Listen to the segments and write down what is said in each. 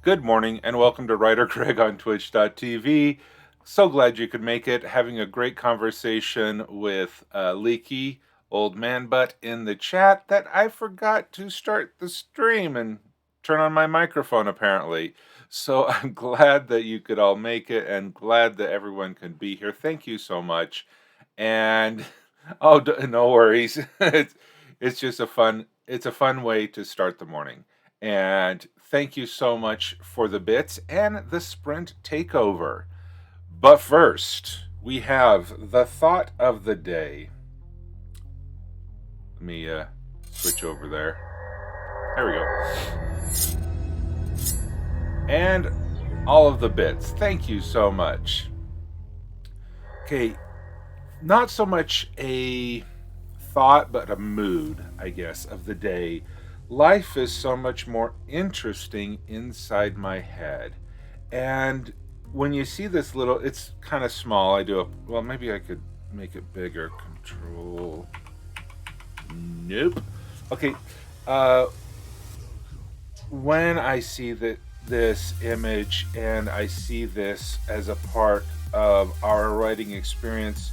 Good morning and welcome to WriterGreg on Twitch.tv. So glad you could make it. Having a great conversation with Leaky Old Man Butt in the chat that I forgot to start the stream and turn on my microphone apparently. So I'm glad that you could all make it and glad that everyone can be here. Thank you so much. And oh, no worries. It's just a fun way to start the morning. And thank you so much for the bits and the sprint takeover. But first, we have the thought of the day. Let me switch over there. There we go. And all of the bits. Thank you so much. Okay, not so much a thought, but a mood, I guess, of the day. Life is so much more interesting inside my head. And when you see this little, it's kind of small. Well, maybe I could make it bigger. Control. Nope. Okay. When I see this image and I see this as a part of our writing experience,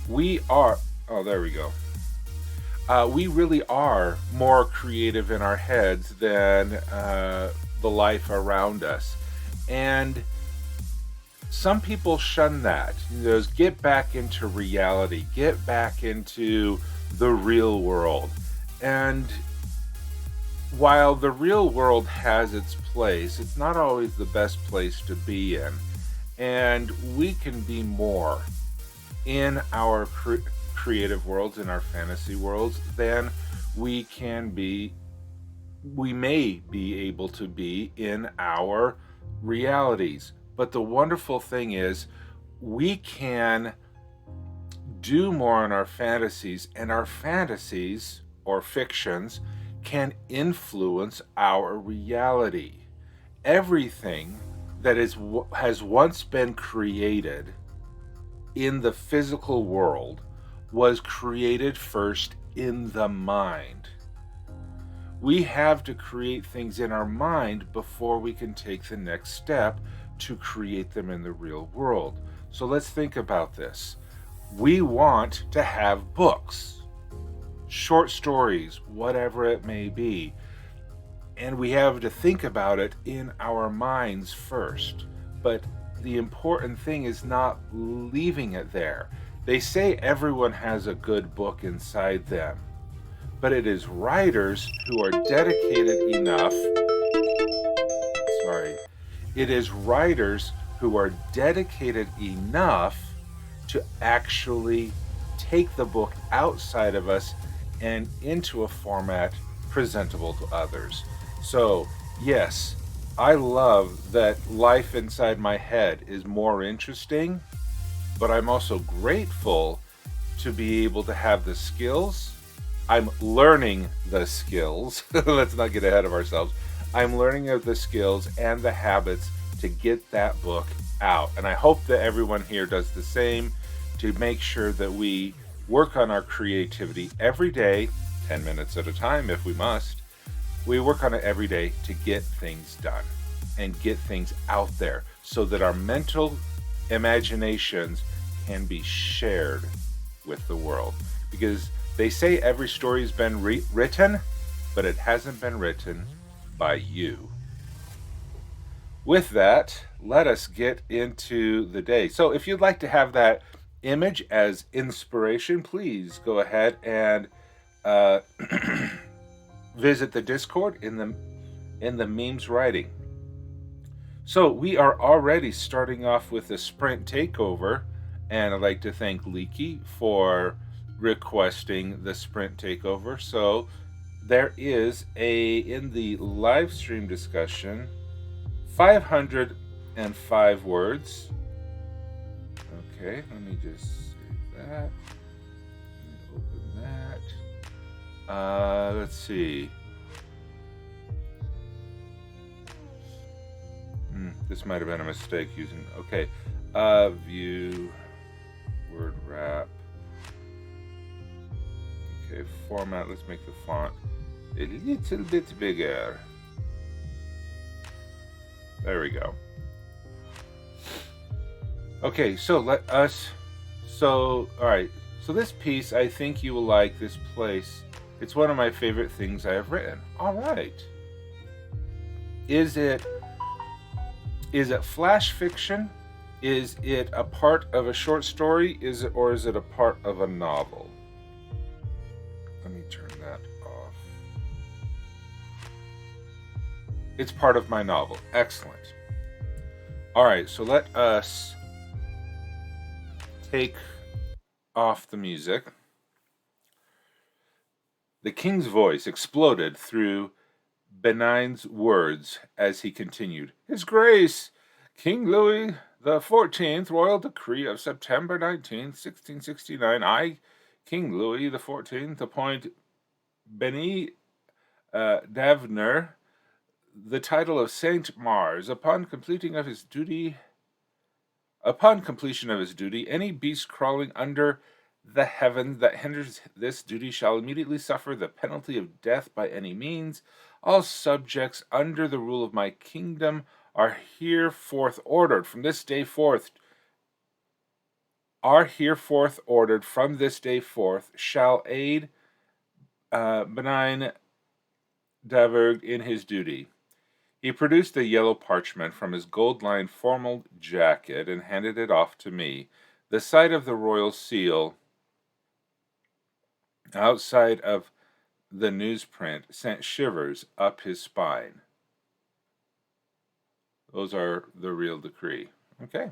oh, there we go. We really are more creative in our heads than the life around us. And some people shun that. Get back into reality, get back into the real world. And while the real world has its place, it's not always the best place to be in. And we can be more in our creative worlds, in our fantasy worlds, than we may be able to be in our realities. But the wonderful thing is we can do more in our fantasies, and our fantasies or fictions can influence our reality. Everything that has once been created in the physical world was created first in the mind. We have to create things in our mind before we can take the next step to create them in the real world. So let's think about this. We want to have books, short stories, whatever it may be, and we have to think about it in our minds first. But the important thing is not leaving it there. They say everyone has a good book inside them, but it is writers who are dedicated enough. It is writers who are dedicated enough to actually take the book outside of us and into a format presentable to others. So, yes, I love that life inside my head is more interesting, but I'm also grateful to be able to have the skills. I'm learning the skills. Let's not get ahead of ourselves. I'm learning the skills and the habits to get that book out. And I hope that everyone here does the same, to make sure that we work on our creativity every day, 10 minutes at a time if we must. We work on it every day to get things done and get things out there so that our mental imaginations can be shared with the world. Because they say every story's been written, but it hasn't been written by you. With that, let us get into the day. So if you'd like to have that image as inspiration, please go ahead and visit the Discord in the memes writing. So we are already starting off with the sprint takeover, and I'd like to thank Leaky for requesting the sprint takeover. So there is in the live stream discussion, 505 words. Okay, let me just save that. Let me open that. Let's see. This might have been a mistake using. Okay, view, word wrap. Okay, format. Let's make the font a little bit bigger. There we go. Okay, so all right. So this piece, I think you will like this place. It's one of my favorite things I have written. All right. Is it flash fiction? Is it a part of a short story? Is it a part of a novel? Let me turn that off. It's part of my novel. Excellent. All right, so let us take off the music. The king's voice exploded through Benign's words as he continued. His Grace, King Louis the 14th, Royal Decree of September 19th, 1669. I, King Louis the 14th, appoint Benny Davner the title of Saint Mars upon completion of his duty. Any beast crawling under the heavens that hinders this duty shall immediately suffer the penalty of death by any means. All subjects under the rule of my kingdom are hereforth ordered from this day forth shall aid Benign Daverg in his duty. He produced a yellow parchment from his gold-lined formal jacket and handed it off to me. The sight of the royal seal outside of the newsprint sent shivers up his spine. Those are the real decree. Okay.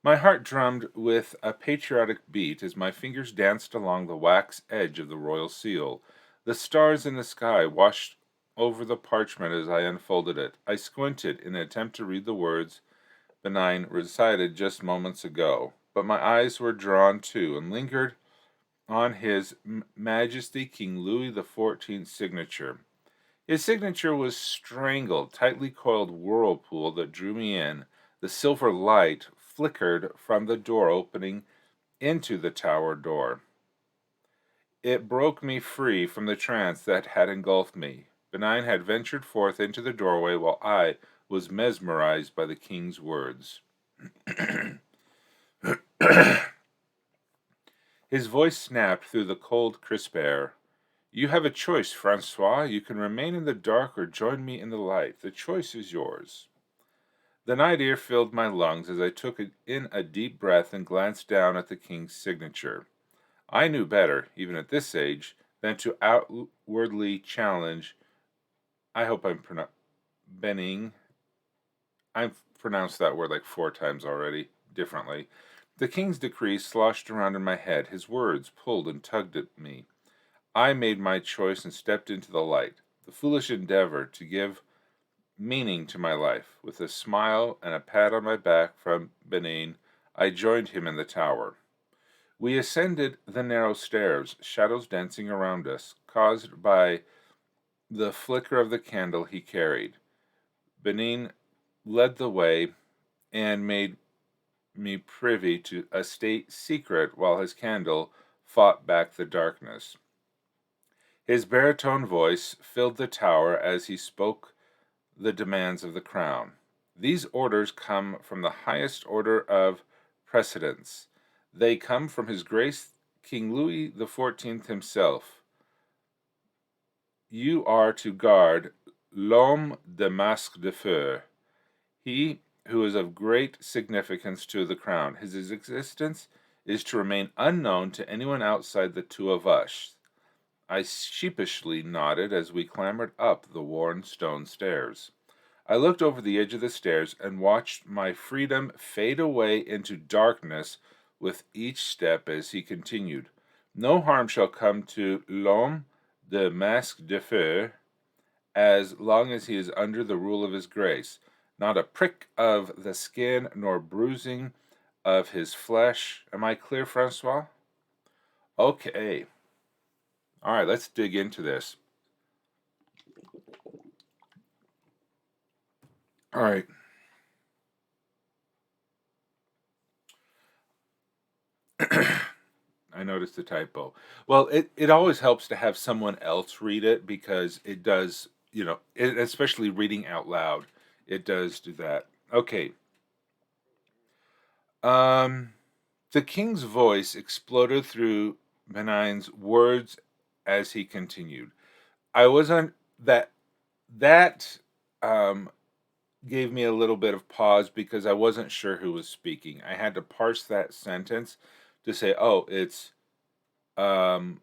My heart drummed with a patriotic beat as my fingers danced along the wax edge of the royal seal. The stars in the sky washed over the parchment as I unfolded it. I squinted in an attempt to read the words Benign recited just moments ago, but my eyes were drawn to and lingered on His Majesty King Louis XIV's signature. His signature was strangled, tightly coiled whirlpool that drew me in. The silver light flickered from the door opening into the tower door. It broke me free from the trance that had engulfed me. Benign had ventured forth into the doorway while I was mesmerized by the king's words. His voice snapped through the cold, crisp air. You have a choice, Francois. You can remain in the dark or join me in the light. The choice is yours. The night air filled my lungs as I took in a deep breath and glanced down at the king's signature. I knew better, even at this age, than to outwardly challenge. I hope I'm Benning. I've pronounced that word like 4 times already, differently. The king's decree sloshed around in my head. His words pulled and tugged at me. I made my choice and stepped into the light, the foolish endeavor to give meaning to my life. With a smile and a pat on my back from Benin, I joined him in the tower. We ascended the narrow stairs, shadows dancing around us, caused by the flicker of the candle he carried. Benin led the way and made me privy to a state secret while his candle fought back the darkness. His baritone voice filled the tower as he spoke the demands of the crown. These orders come from the highest order of precedence. They come from His Grace King Louis XIV himself. You are to guard l'homme de masque de feu, he who is of great significance to the crown. His existence is to remain unknown to anyone outside the two of us. I sheepishly nodded as we clambered up the worn stone stairs. I looked over the edge of the stairs and watched my freedom fade away into darkness with each step as he continued. No harm shall come to l'homme de masque de feu as long as he is under the rule of his grace. Not a prick of the skin nor bruising of his flesh. Am I clear, Francois? Okay. All right, let's dig into this. All right. I noticed the typo. Well, it always helps to have someone else read it because it does, especially reading out loud, it does do that. Okay. The king's voice exploded through Benigne's words as he continued. I was on that. That um, gave me a little bit of pause because I wasn't sure who was speaking. I had to parse that sentence to say, "Oh, it's um,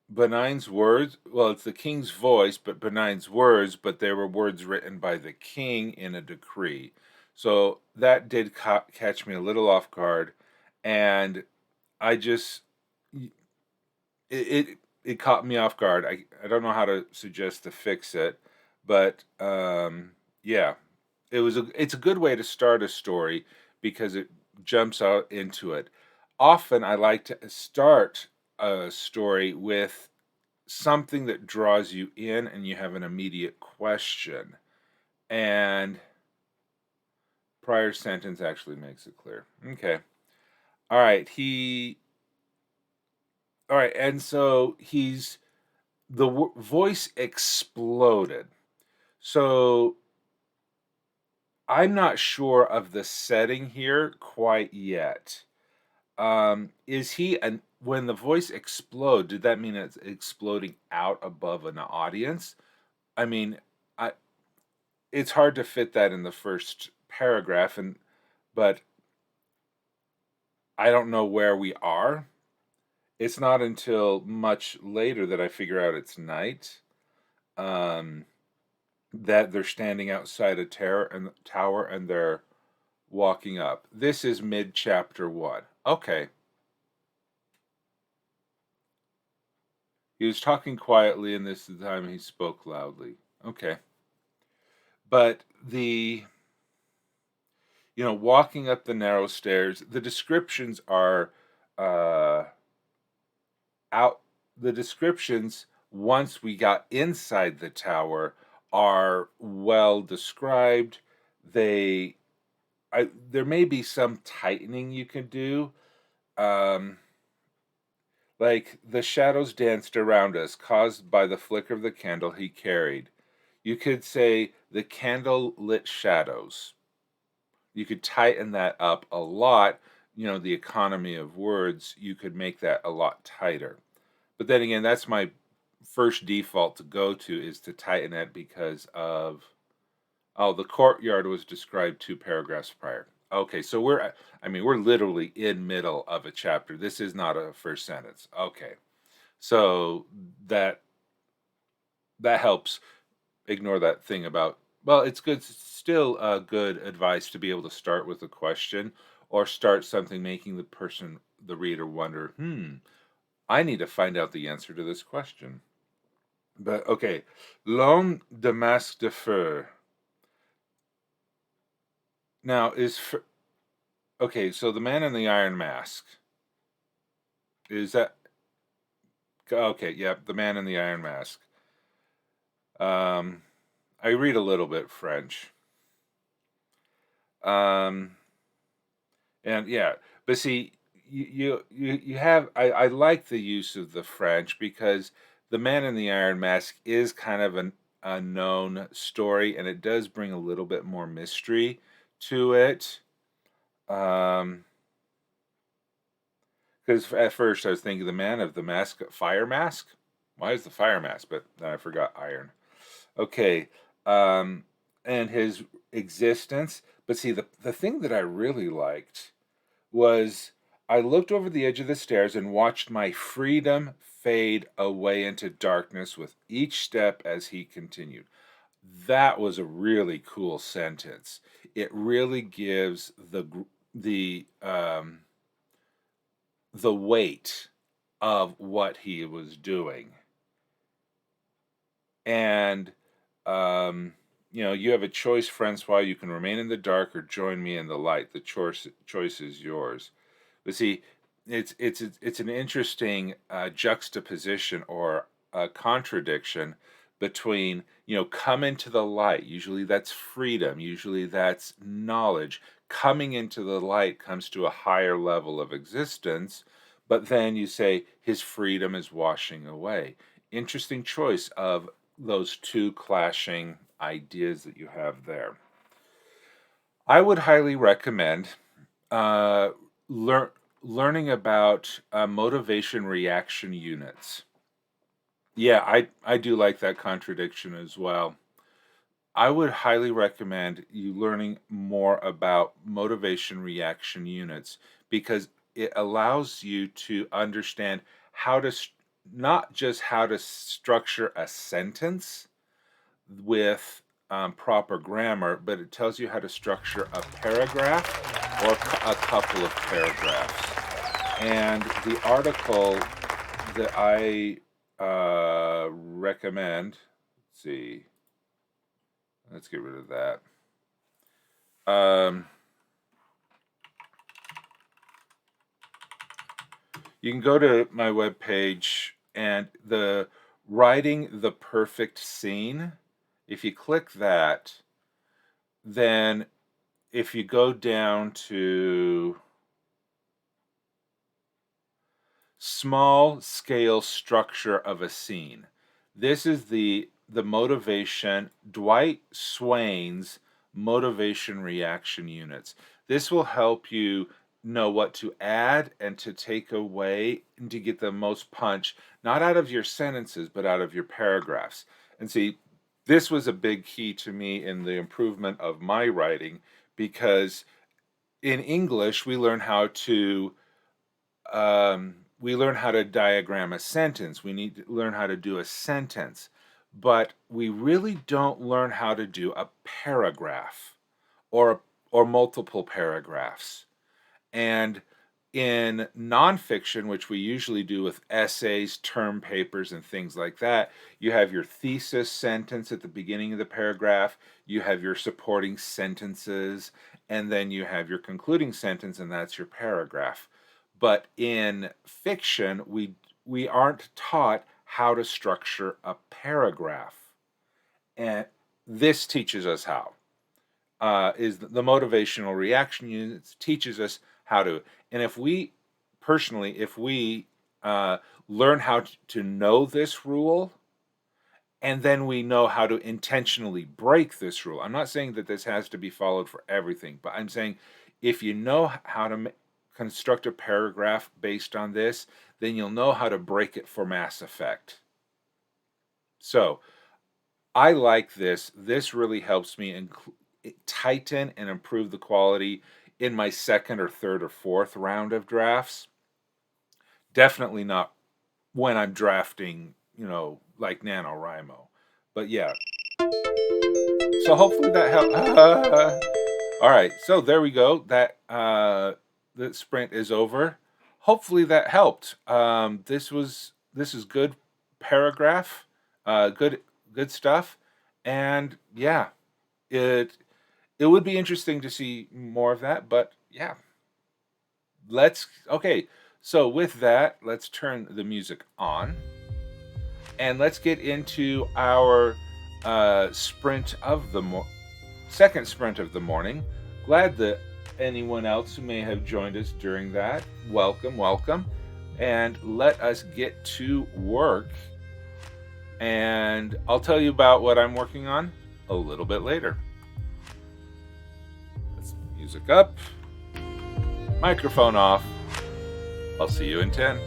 Benigne's words." Well, it's the king's voice, but Benigne's words. But they were words written by the king in a decree. So that did catch me a little off guard, and I just it caught me off guard. I don't know how to suggest to fix it, but yeah, it's a good way to start a story because it jumps out into it. Often I like to start a story with something that draws you in and you have an immediate question. And prior sentence actually makes it clear. Okay. All right. All right. And so voice exploded. So I'm not sure of the setting here quite yet. Is he and when the voice explode, did that mean it's exploding out above an audience? I mean, I it's hard to fit that in the first paragraph, but I don't know where we are. It's not until much later that I figure out it's night. Um, that they're standing outside a tower and they're walking up. This is mid chapter 1. Okay. He was talking quietly, and this is the time he spoke loudly. Okay. But walking up the narrow stairs, the descriptions are uh, out. The descriptions, once we got inside the tower, are well described. They, there may be some tightening you can do. Um, like the shadows danced around us, caused by the flicker of the candle he carried. You could say the candle lit shadows. You could tighten that up a lot. The economy of words, you could make that a lot tighter. But then again, that's my first default to go to is to tighten it because of, oh, the courtyard was described 2 paragraphs prior. Okay, so we're literally in middle of a chapter. This is not a first sentence. Okay. So that helps ignore that thing about, well, it's good, still good advice to be able to start with a question or start something making the reader wonder, I need to find out the answer to this question. But okay, L'homme de masque de feu. Now okay, so the man in the iron mask. Is that okay, yeah, the man in the iron mask. I read a little bit French. Um And yeah, but see, you have I like the use of the French because the Man in the Iron Mask is kind of a known story, and it does bring a little bit more mystery to it. Um, because at first I was thinking the Man of the Mask, Fire Mask. Why is the Fire Mask? But then I forgot Iron. Okay, um, and his existence. But see, the thing that I really liked was I looked over the edge of the stairs and watched my freedom fade away into darkness with each step as he continued. That was a really cool sentence. It really gives the weight of what he was doing. And you have a choice, Francois. You can remain in the dark or join me in the light. The choice is yours. But see, it's an interesting juxtaposition or a contradiction between come into the light. Usually that's freedom. Usually that's knowledge. Coming into the light comes to a higher level of existence, but then you say his freedom is washing away. Interesting choice of those two clashing ideas that you have there. I would highly recommend uh, learning about motivation reaction units. Yeah, I do like that contradiction as well. I would highly recommend you learning more about motivation reaction units because it allows you to understand how to not just how to structure a sentence with proper grammar, but it tells you how to structure a paragraph or a couple of paragraphs. And the article that I recommend, let's see, let's get rid of that. You can go to my webpage and the writing the perfect scene. If you click that, then if you go down to small scale structure of a scene, this is the motivation, Dwight Swain's motivation reaction units. This will help you know what to add and to take away and to get the most punch, not out of your sentences, but out of your paragraphs. And see, this was a big key to me in the improvement of my writing because in English we learn how to diagram a sentence. We need to learn how to do a sentence, but we really don't learn how to do a paragraph or multiple paragraphs. And in nonfiction, which we usually do with essays, term papers, and things like that, you have your thesis sentence at the beginning of the paragraph, you have your supporting sentences, and then you have your concluding sentence, and that's your paragraph. But in fiction, we aren't taught how to structure a paragraph. And this teaches us how. Is the motivational reaction units teaches us how to. And if we learn how to know this rule, and then we know how to intentionally break this rule. I'm not saying that this has to be followed for everything, but I'm saying if you know how to construct a paragraph based on this, then you'll know how to break it for mass effect. So I like this. This really helps me tighten and improve the quality in my second or third or fourth round of drafts. Definitely not when I'm drafting, like NaNoWriMo. But yeah. So hopefully that helped. All right. So there we go. That the sprint is over. Hopefully that helped. This is good paragraph. Good stuff. And yeah, it would be interesting to see more of that, but yeah. Okay. So with that, let's turn the music on and let's get into our sprint of the second sprint of the morning. Glad that anyone else who may have joined us during that, welcome. And let us get to work. And I'll tell you about what I'm working on a little bit later. Let's music up, microphone off. I'll see you in 10.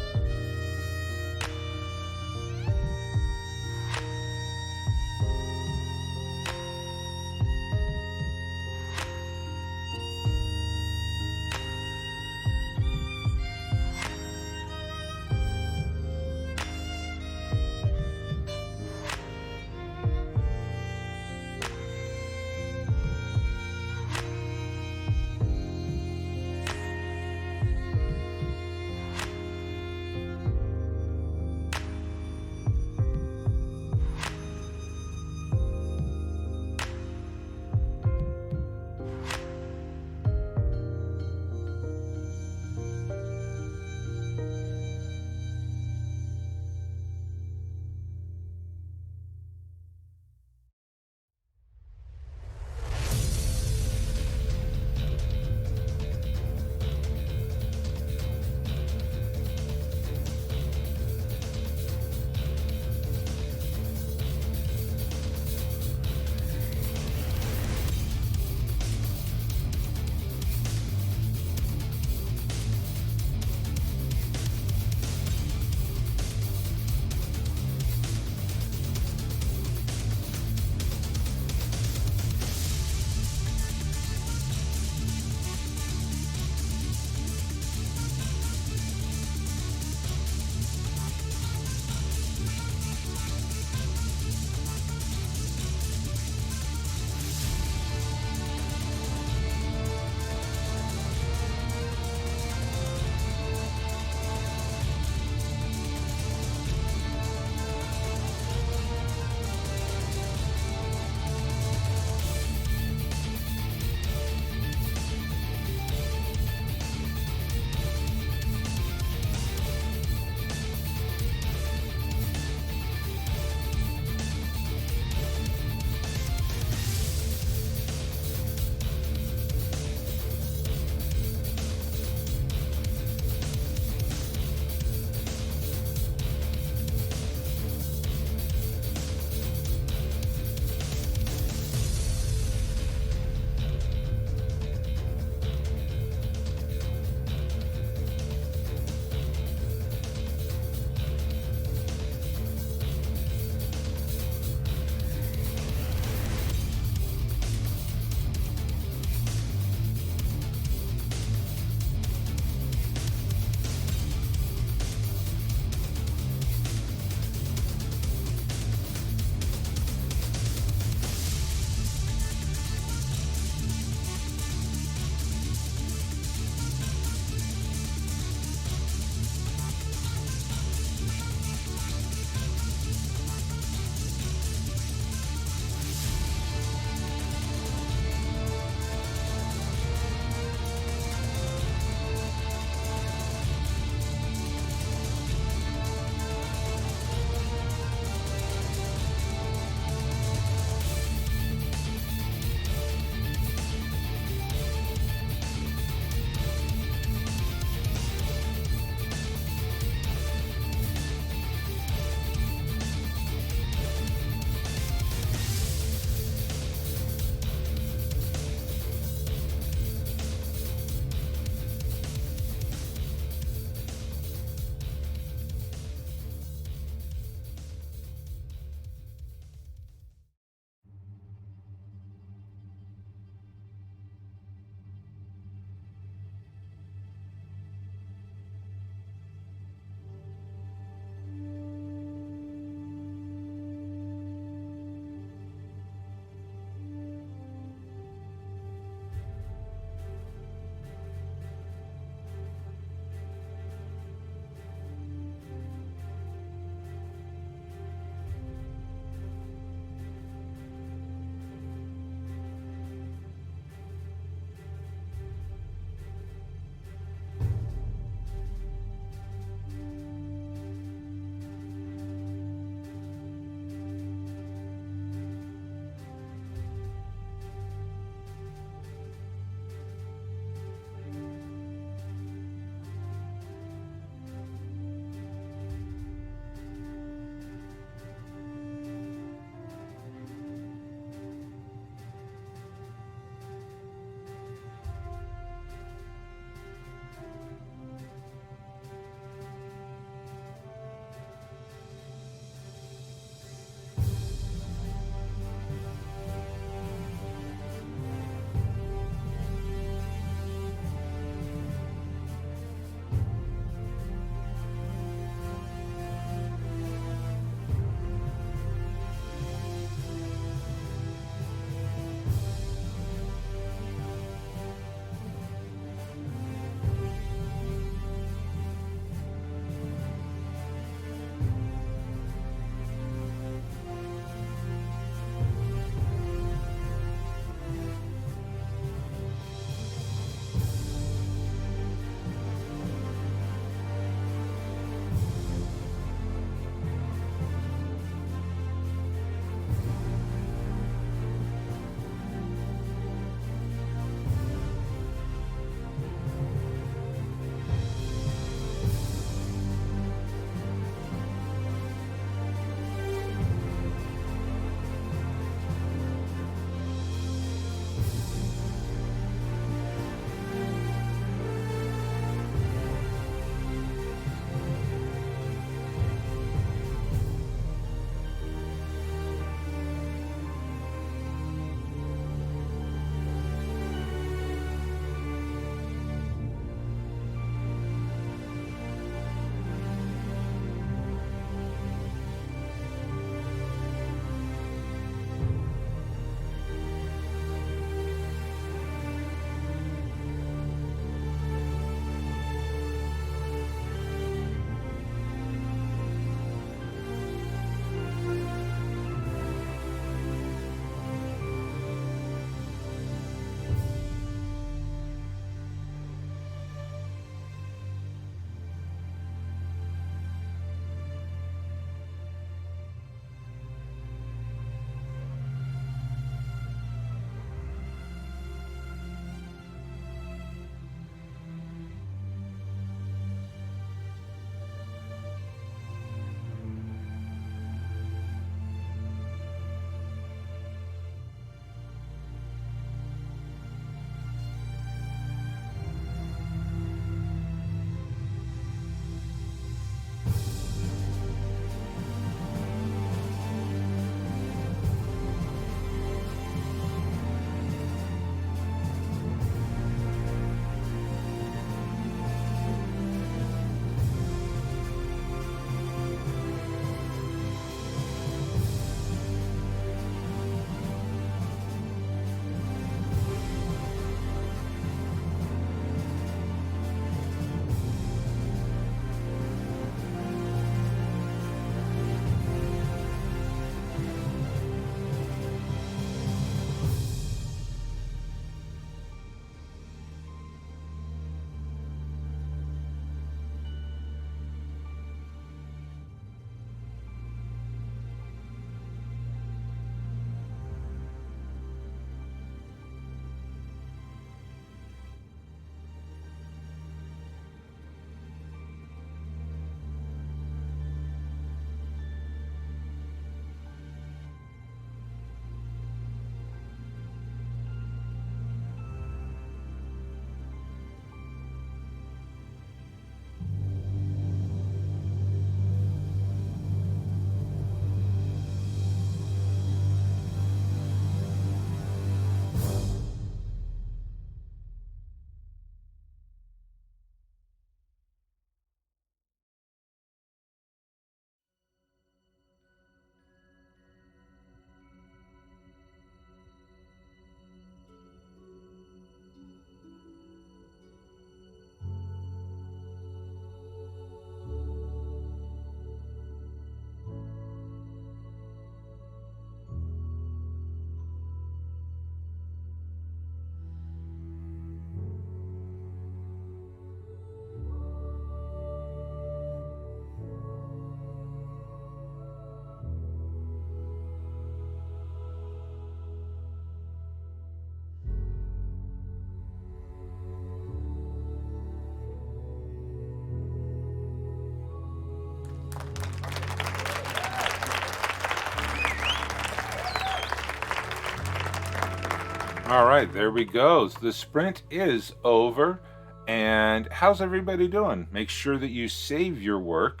All right, there we go. The sprint is over. And how's everybody doing? Make sure that you save your work.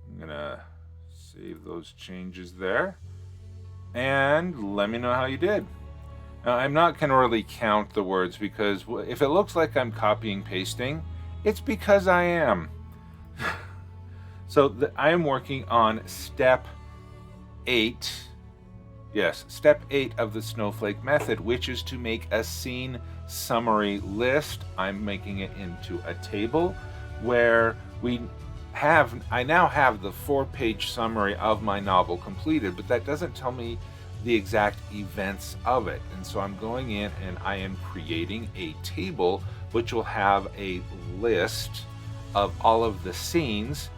I'm gonna save those changes there. And let me know how you did. Now, I'm not going to really count the words because if it looks like I'm copying pasting, it's because I am. So I am working on step 8. Yes, step 8 of the snowflake method, which is to make a scene summary list. I'm making it into a table where I now have the 4-page summary of my novel completed, but that doesn't tell me the exact events of it. And so I'm going in and I am creating a table which will have a list of all of the scenes,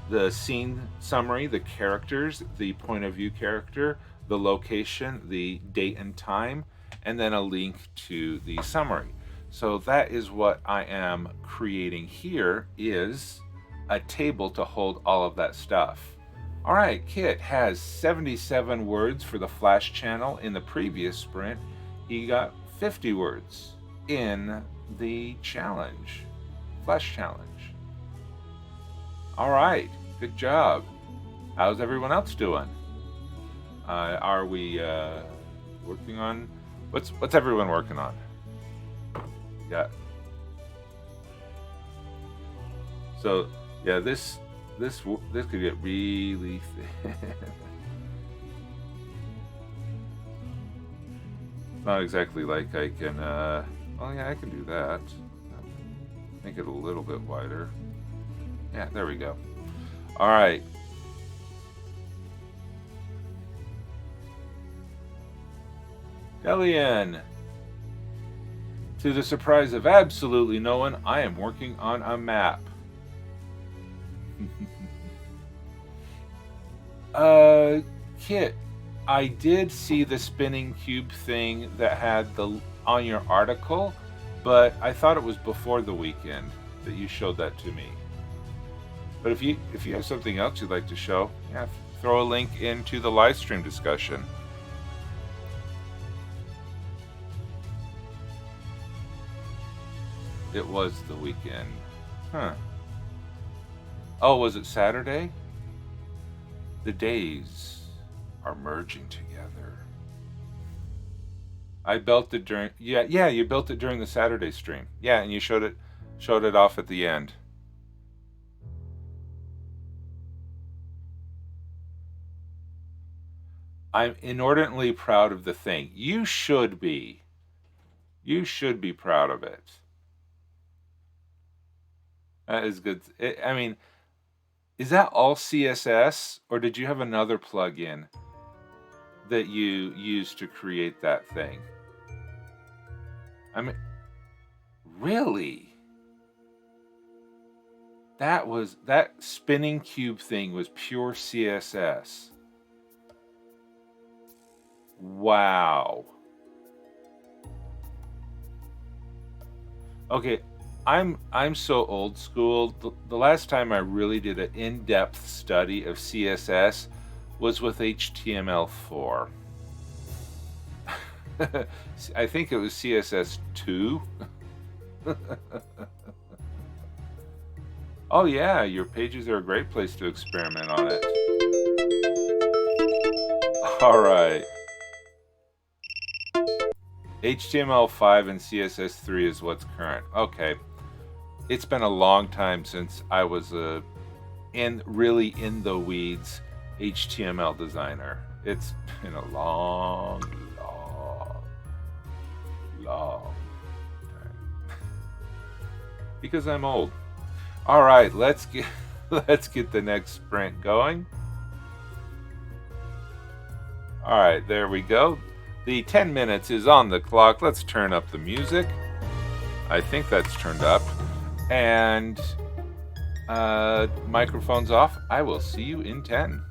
the scene summary, the characters, the point of view character, the location, the date and time, and then a link to the summary. So that is what I am creating here, is a table to hold all of that stuff. All right, Kit has 77 words for the Flash channel in the previous sprint. He got 50 words in the challenge, Flash challenge. All right, good job. How's everyone else doing? Are we working on what's everyone working on? Yeah. So yeah, this could get really thin. It's not exactly like I can. Well, yeah, I can do that. Make it a little bit wider. Yeah, there we go. All right. Delian. To the surprise of absolutely no one, I am working on a map. Kit, I did see the spinning cube thing that had on your article, but I thought it was before the weekend that you showed that to me. But if you have something else you'd like to show, yeah, throw a link into the live stream discussion. It was the weekend. Huh. Oh, was it Saturday? The days are merging together. I built it during you built it during the Saturday stream. Yeah, and you showed it off at the end. I'm inordinately proud of the thing. You should be. You should be proud of it. That is good. I mean, is that all CSS, or did you have another plugin that you used to create that thing? I mean, really? That spinning cube thing was pure CSS. Wow. Okay, I'm so old school. The last time I really did an in-depth study of CSS was with HTML4. I think it was CSS2. Oh yeah, your pages are a great place to experiment on it. All right. HTML5 and CSS3 is what's current. Okay. It's been a long time since I was really in the weeds HTML designer. It's been a long time. Because I'm old. All right, let's get the next sprint going. All right, there we go. The 10 minutes is on the clock. Let's turn up the music. I think that's turned up. And microphone's off. I will see you in 10.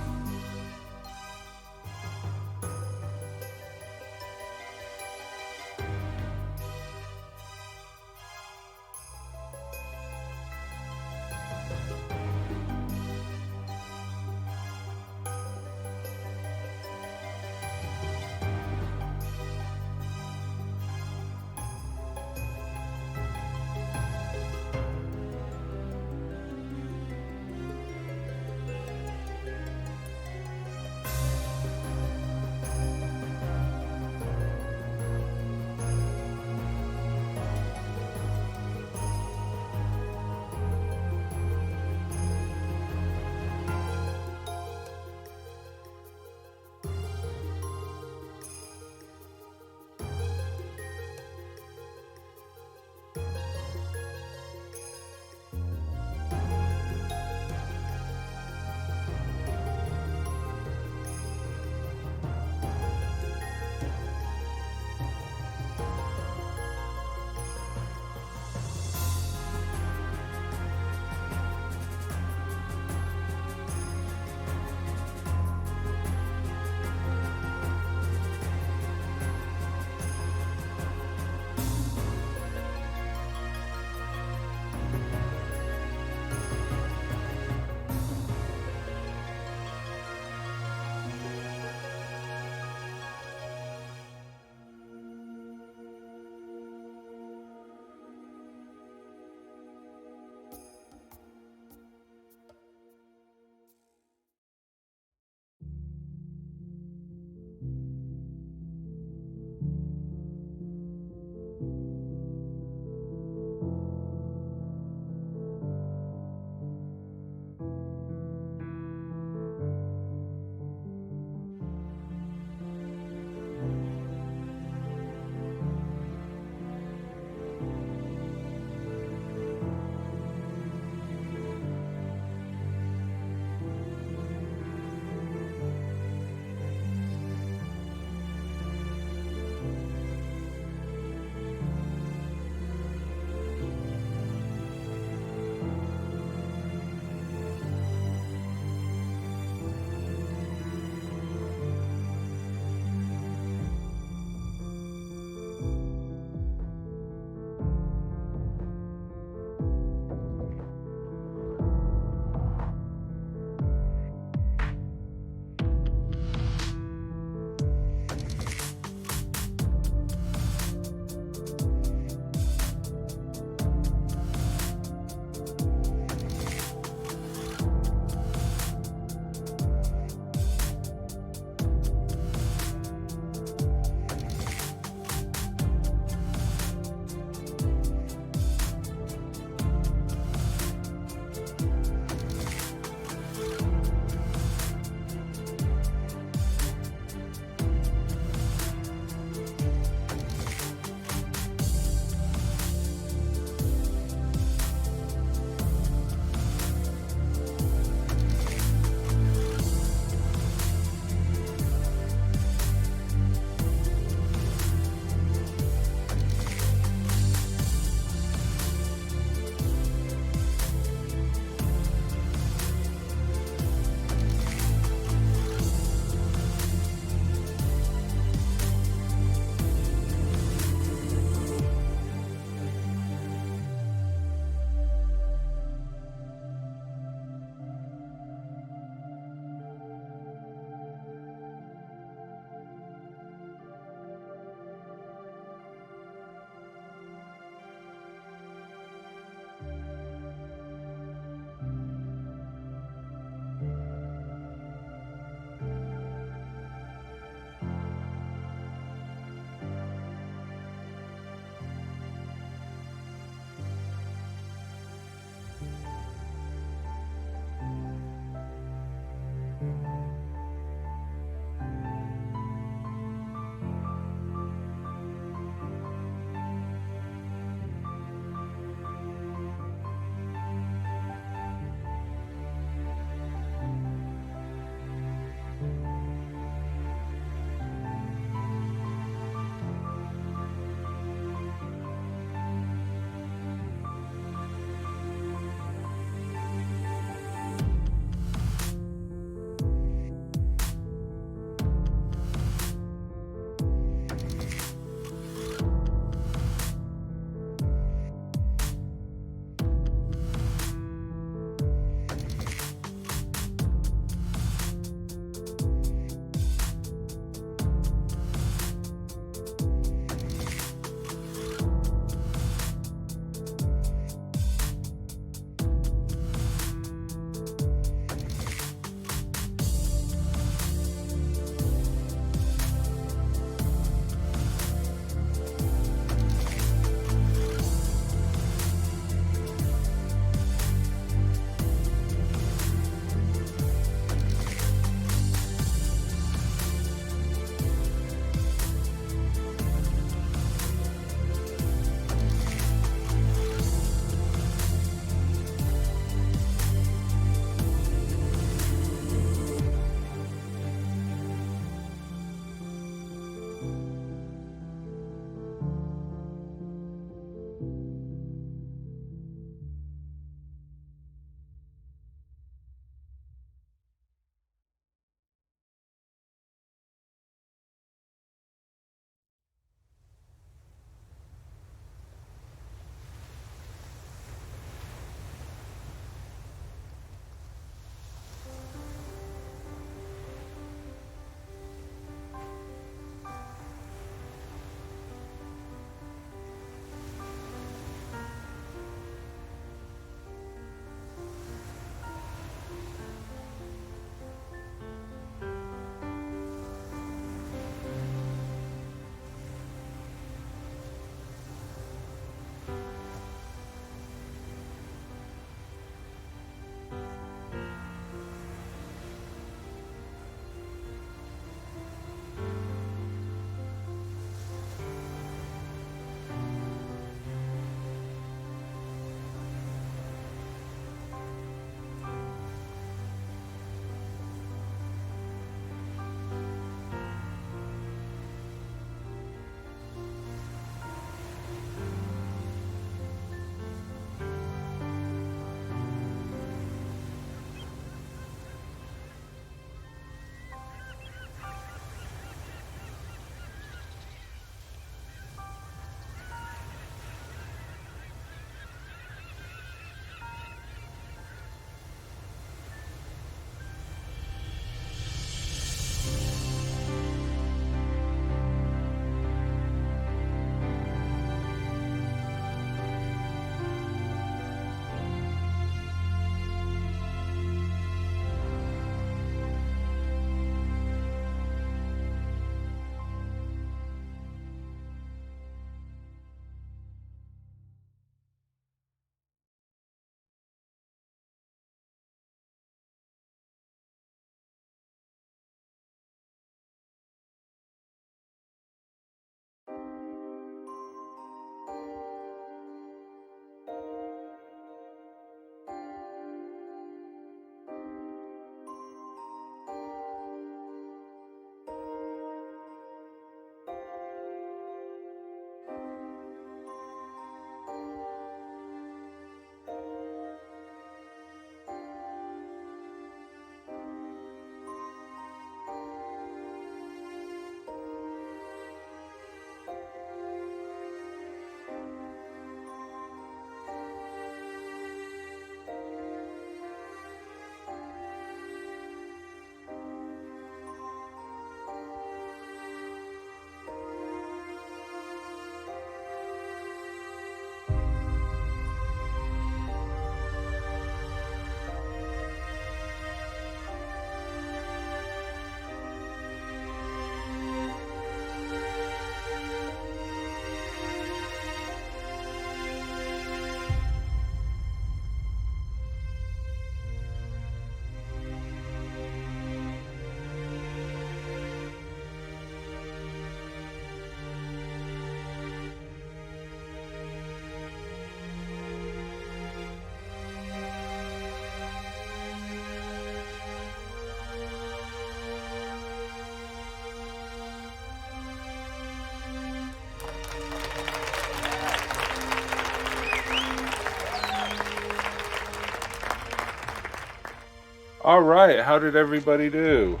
All right, how did everybody do?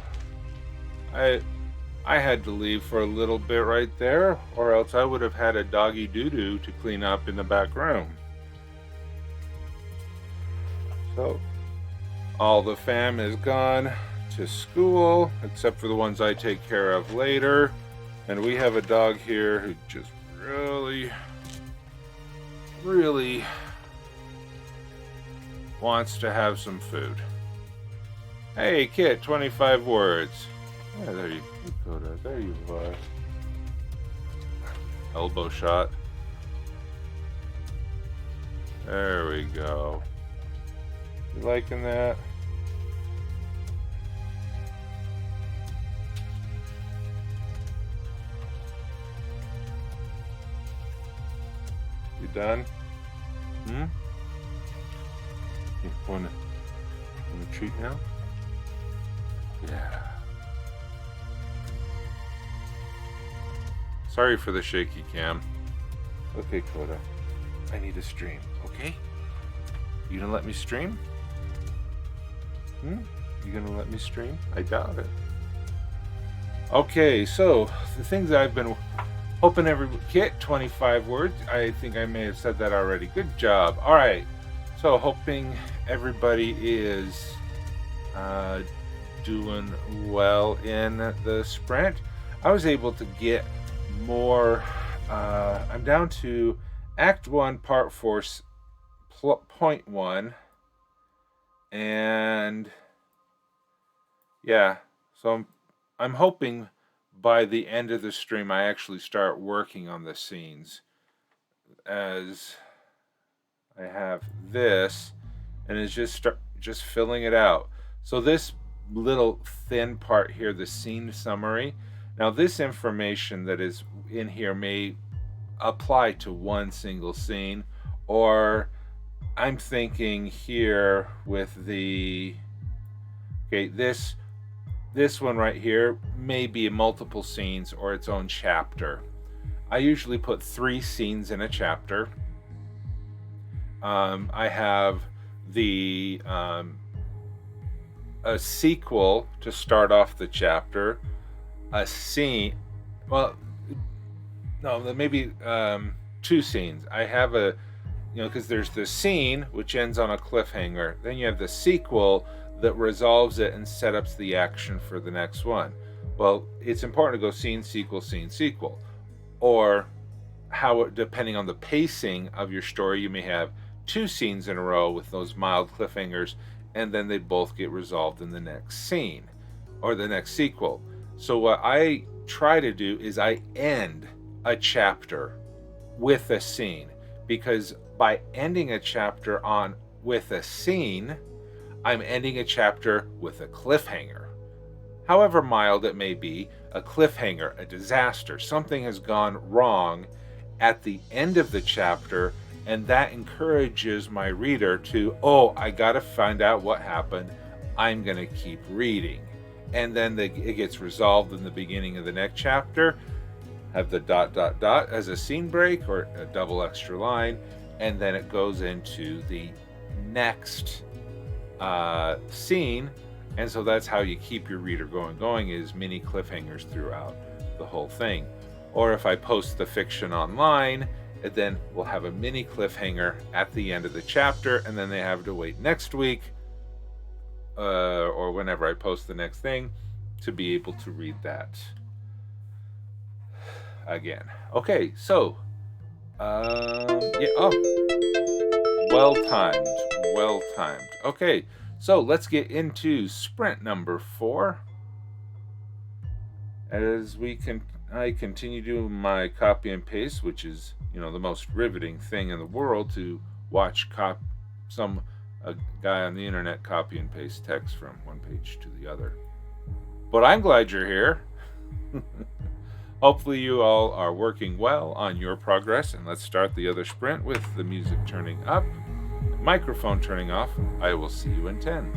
I had to leave for a little bit right there, or else I would have had a doggy doo-doo to clean up in the back room. So, all the fam is gone to school, except for the ones I take care of later. And we have a dog here who just really wants to have some food. Hey, Kit, 25 words. Yeah, there you go. There you are. Elbow shot. There we go. You liking that? You done? You want a treat now? Yeah. Sorry for the shaky cam. Okay, Coda. I need to stream, okay? You gonna let me stream? You gonna let me stream? I doubt it. Okay, so the things I've been hoping Kit, 25 words. I think I may have said that already. Good job. All right. So hoping everybody is doing well in the sprint. I was able to get more. I'm down to Act 1, Part 4, Point 1. And yeah, so I'm hoping by the end of the stream I actually start working on the scenes, as I have this and it's just filling it out. So this little thin part here, the scene summary, now this information that is in here may apply to one single scene, or I'm thinking here with the this one right here may be multiple scenes or its own chapter. I usually put 3 scenes in a chapter. I have the a sequel to start off the chapter, a scene, well, no, maybe 2 scenes. I have a, because there's the scene which ends on a cliffhanger, then you have the sequel that resolves it and sets up the action for the next one. Well, it's important to go scene, sequel, or how, depending on the pacing of your story, you may have 2 scenes in a row with those mild cliffhangers, and then they both get resolved in the next scene or the next sequel. So what I try to do is I end a chapter with a scene, because by ending a chapter with a scene, I'm ending a chapter with a cliffhanger. However mild it may be, a cliffhanger, a disaster, something has gone wrong at the end of the chapter, and that encourages my reader to, I gotta find out what happened. I'm gonna keep reading. And then it gets resolved in the beginning of the next chapter. Have the ... as a scene break or a double extra line, and then it goes into the next scene. And so that's how you keep your reader going is mini cliffhangers throughout the whole thing. Or if I post the fiction online, then we'll have a mini cliffhanger at the end of the chapter, and then they have to wait next week or whenever I post the next thing to be able to read that again. Okay, so well timed. Okay, so let's get into sprint number 4. As I continue doing my copy and paste, which is the most riveting thing in the world, to watch a guy on the internet copy and paste text from one page to the other. But I'm glad you're here. Hopefully you all are working well on your progress, and let's start the other sprint with the music turning up, microphone turning off. I will see you in 10.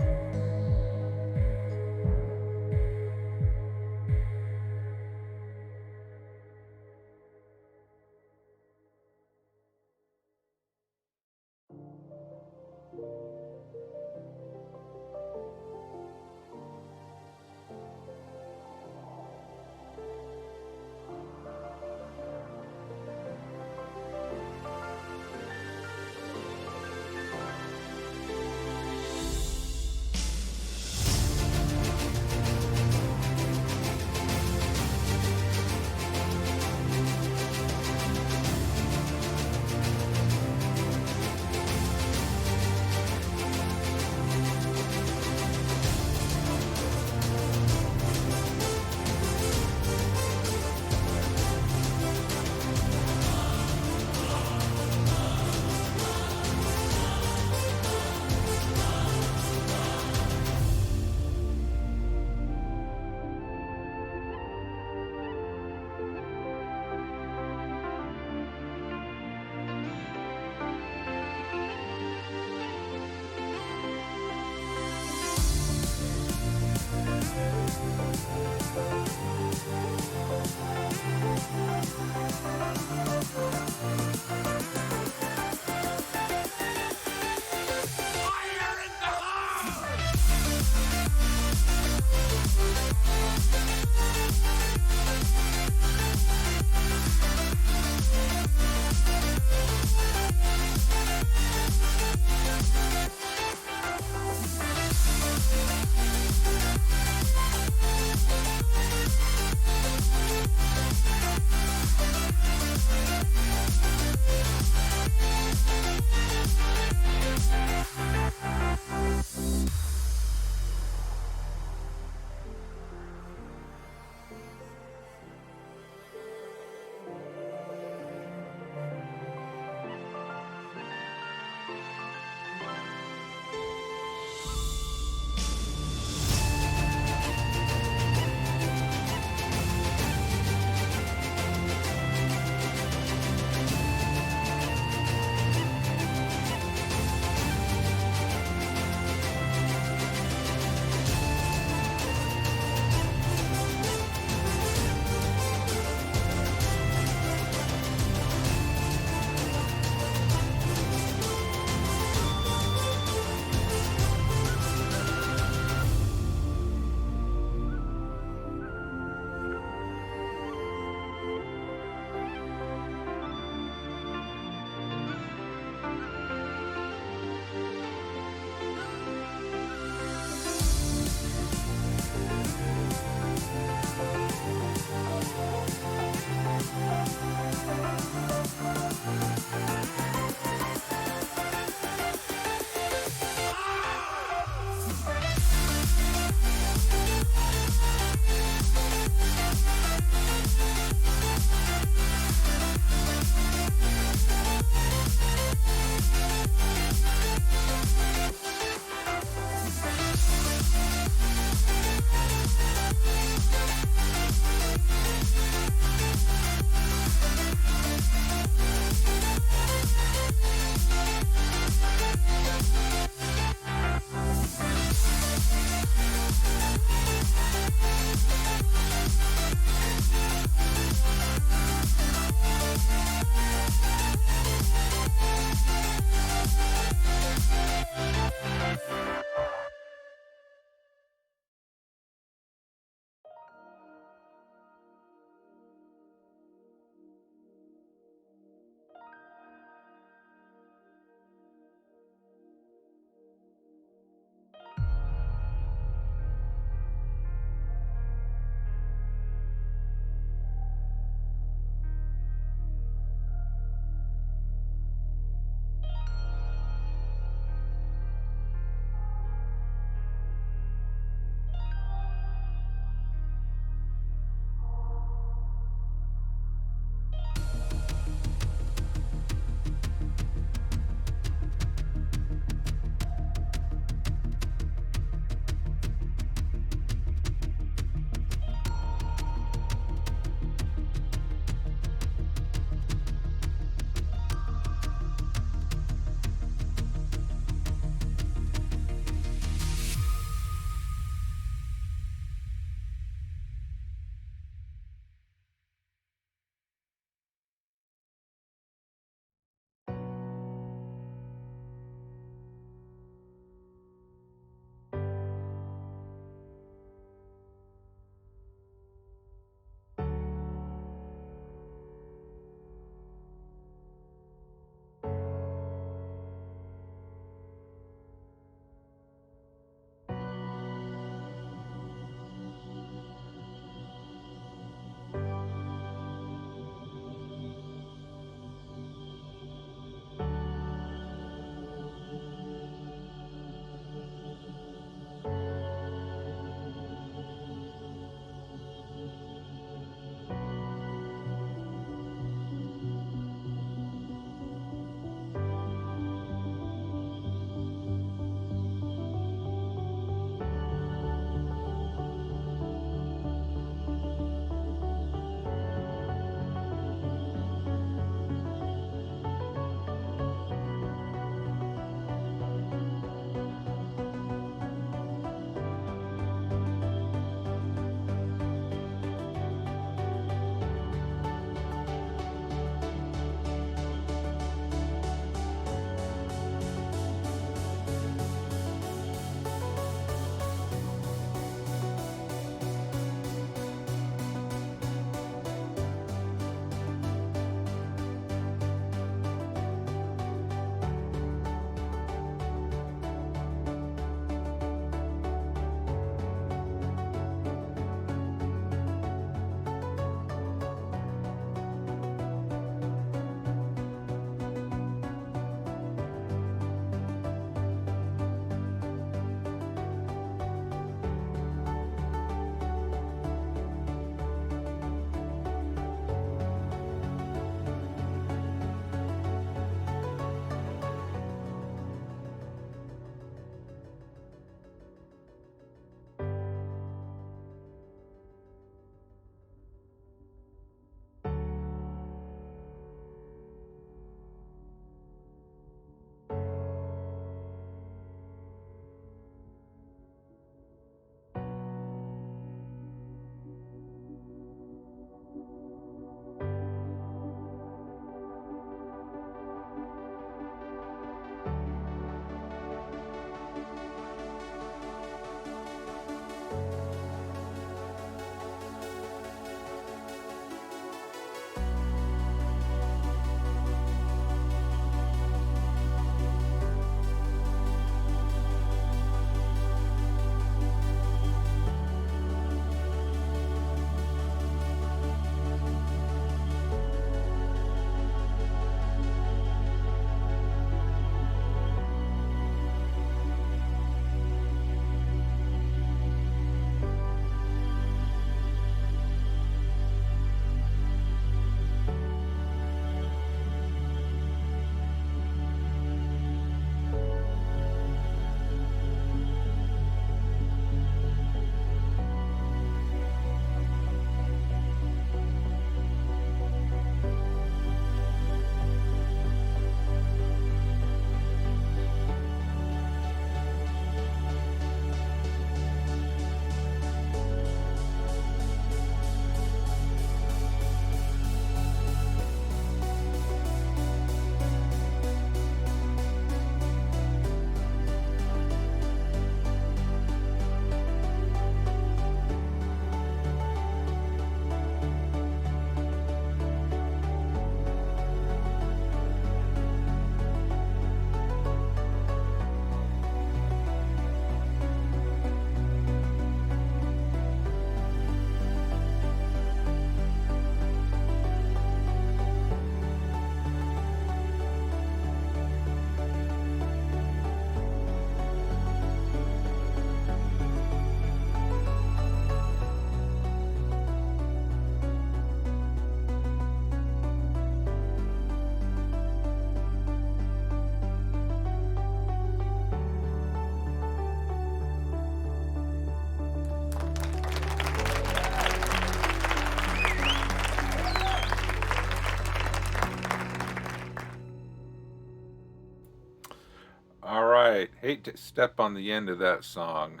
All right. Hate to step on the end of that song.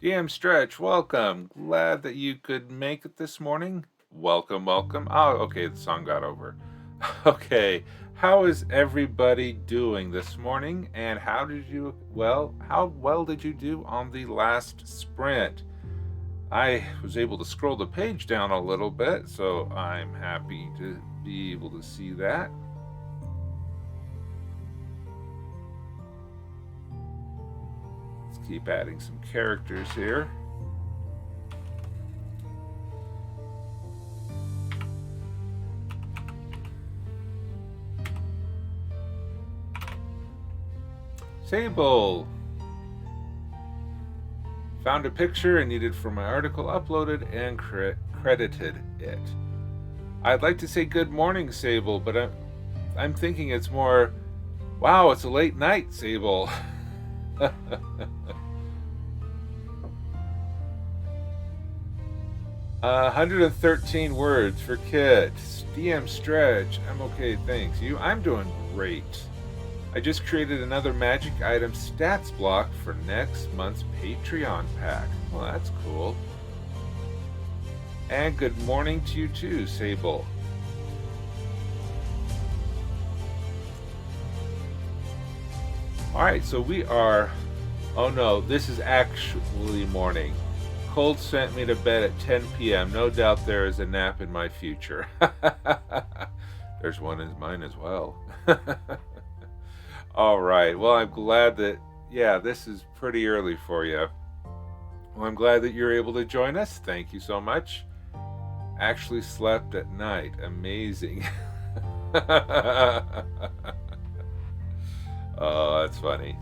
DM Stretch, welcome. Glad that you could make it this morning. Welcome, welcome. Oh, okay, the song got over. Okay, how is everybody doing this morning? And how well did you do on the last sprint? I was able to scroll the page down a little bit, so I'm happy to be able to see that. Let's keep adding some characters here. Sable. Found a picture I needed for my article, uploaded and credited it. I'd like to say good morning, Sable, but I'm thinking it's more, wow, it's a late night, Sable. 113 words for Kit. DM Stretch. I'm okay, thanks. You? I'm doing great. I just created another magic item stats block for next month's Patreon pack. Well, that's cool. And good morning to you too, Sable. Alright, so we are... Oh no, this is actually morning. Cold sent me to bed at 10 p.m. No doubt there is a nap in my future. There's one in mine as well. Alright, well, I'm glad that... Yeah, this is pretty early for you. Well, I'm glad that you're able to join us. Thank you so much. Actually slept at night. Amazing. Oh, that's funny.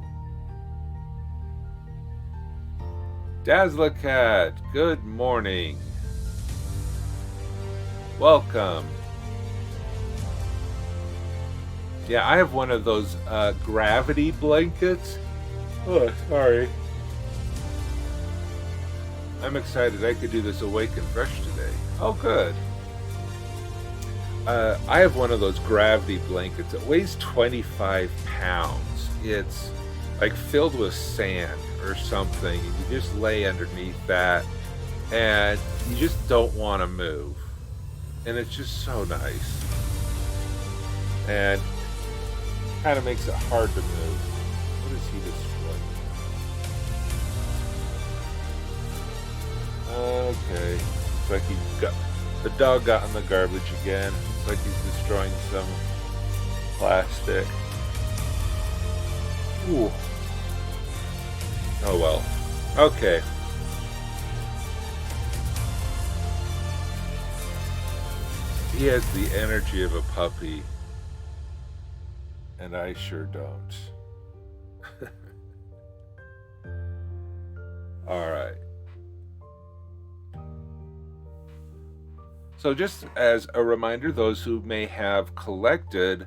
Dazzlecat, good morning. Welcome. Yeah, I have one of those gravity blankets. Oh, sorry. I'm excited I could do this awake and fresh today. Oh, good. I have one of those gravity blankets. It weighs 25 pounds. It's like filled with sand or something. You just lay underneath that and you just don't want to move. And it's just so nice. And kind of makes it hard to move. What is he destroying? Okay. Looks like the dog got in the garbage again. Looks like he's destroying some plastic. Ooh. Oh well. Okay. He has the energy of a puppy. And I sure don't. Alright. So just as a reminder, those who may have collected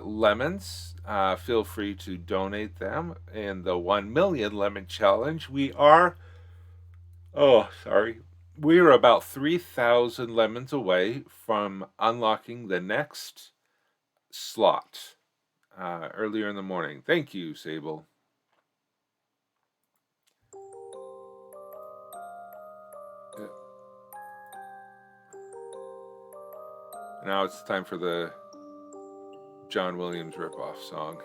lemons, feel free to donate them in the 1 million lemon challenge. We are about 3,000 lemons away from unlocking the next slot earlier in the morning. Thank you, Sable. Now it's time for the John Williams ripoff song.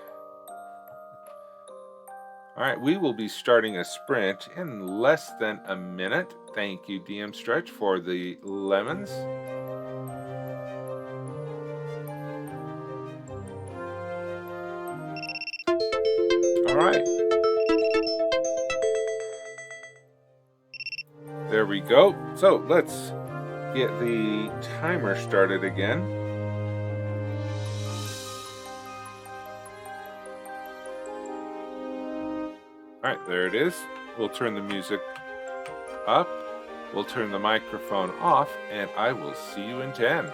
Alright, we will be starting a sprint in less than a minute. Thank you, DM Stretch, for the lemons. Alright. There we go. So let's get the timer started again. Alright, there it is. We'll turn the music up. We'll turn the microphone off, and I will see you in 10.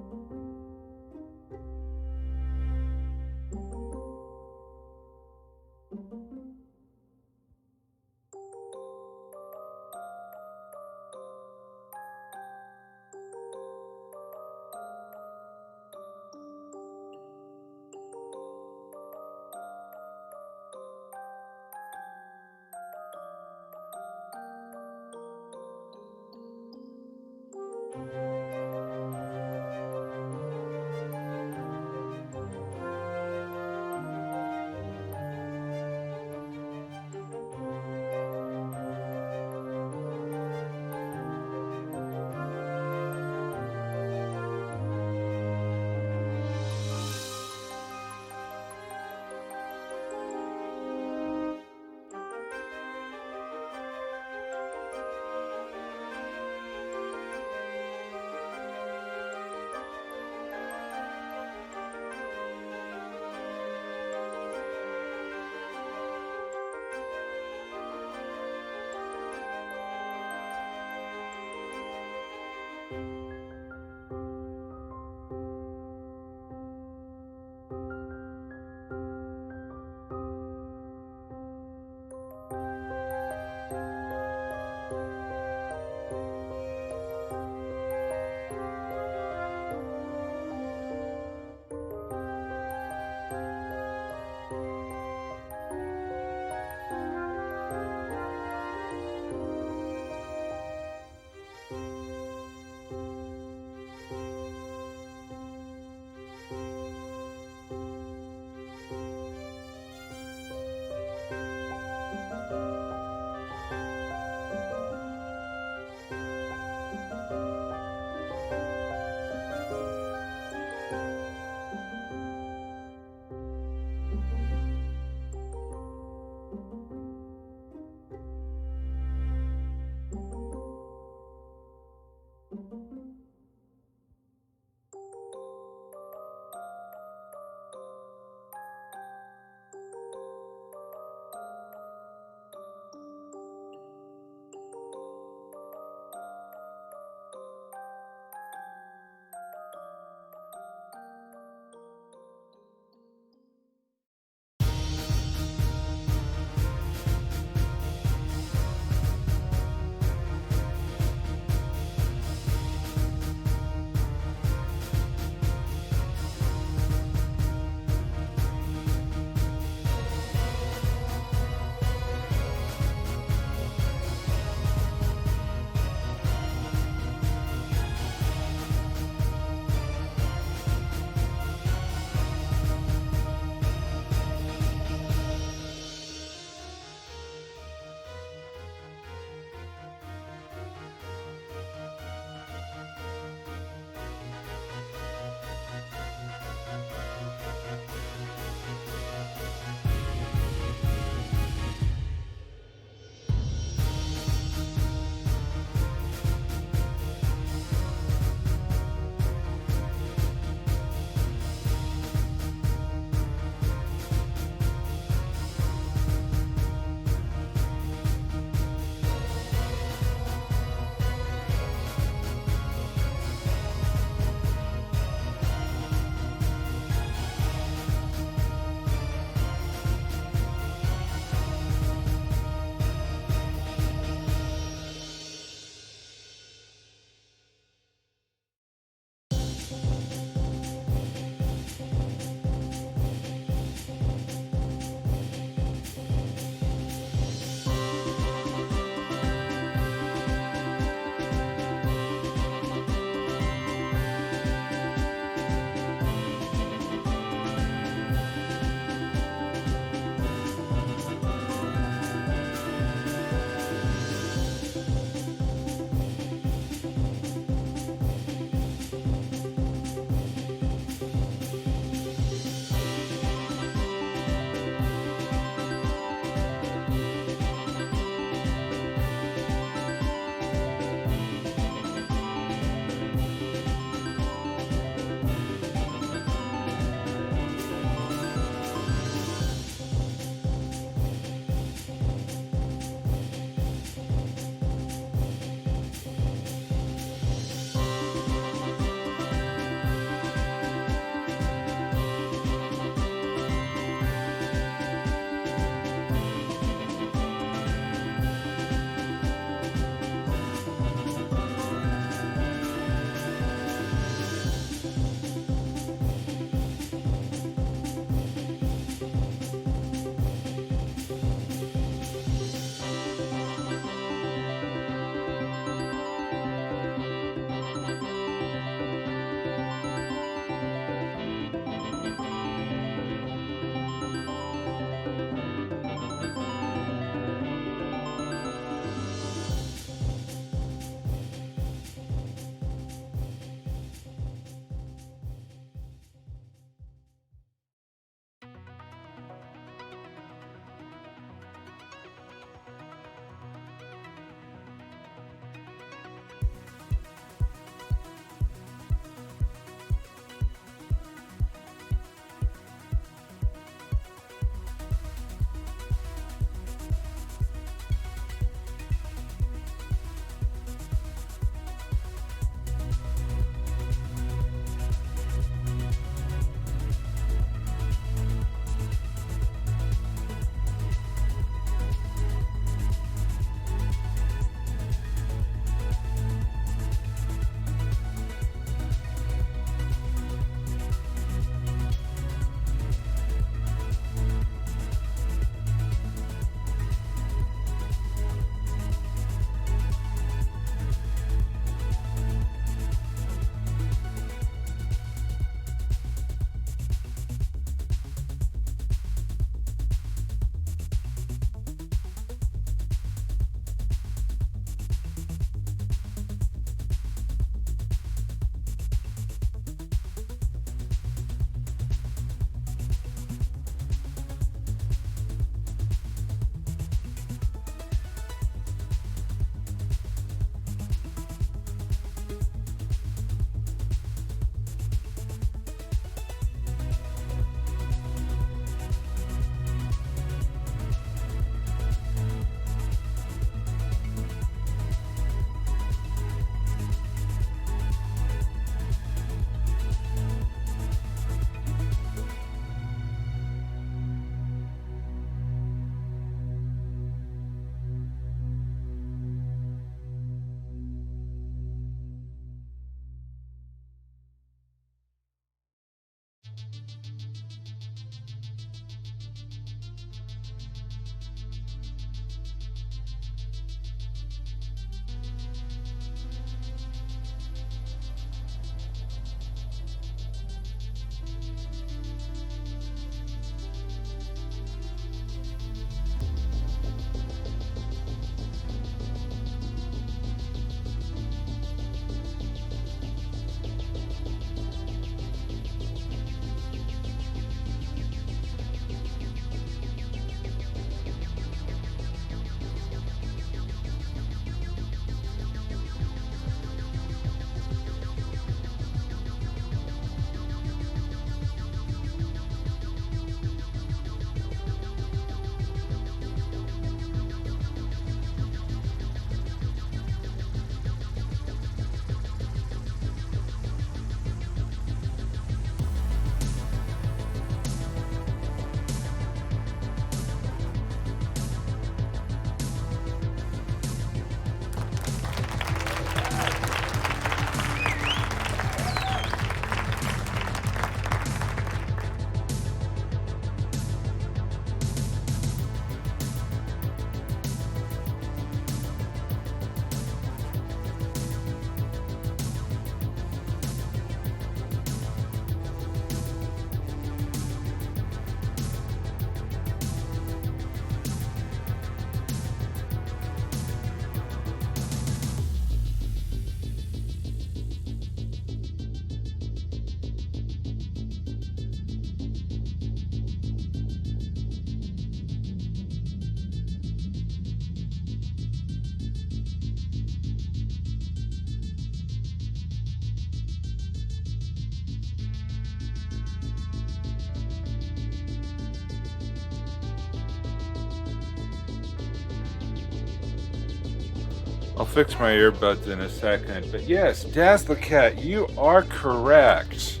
I'll fix my earbuds in a second. But yes, Dazzler Cat, you are correct.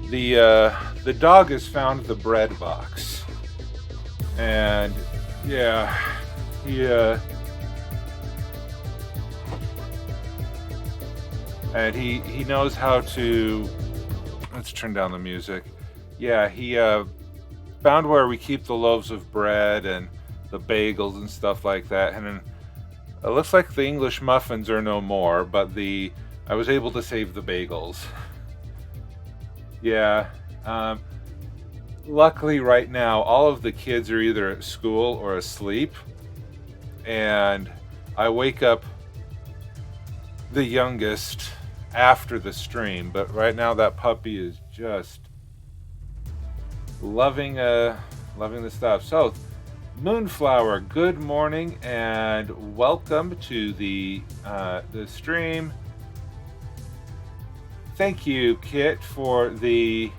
The dog has found the bread box. And yeah, he knows how to. Let's turn down the music. Yeah, he found where we keep the loaves of bread and the bagels and stuff like that. And then it looks like the English muffins are no more, but I was able to save the bagels. Yeah. Luckily, right now, all of the kids are either at school or asleep, and I wake up the youngest after the stream. But right now, that puppy is just loving the stuff. So, Moonflower, good morning and welcome to the stream. Thank you, Kit, for the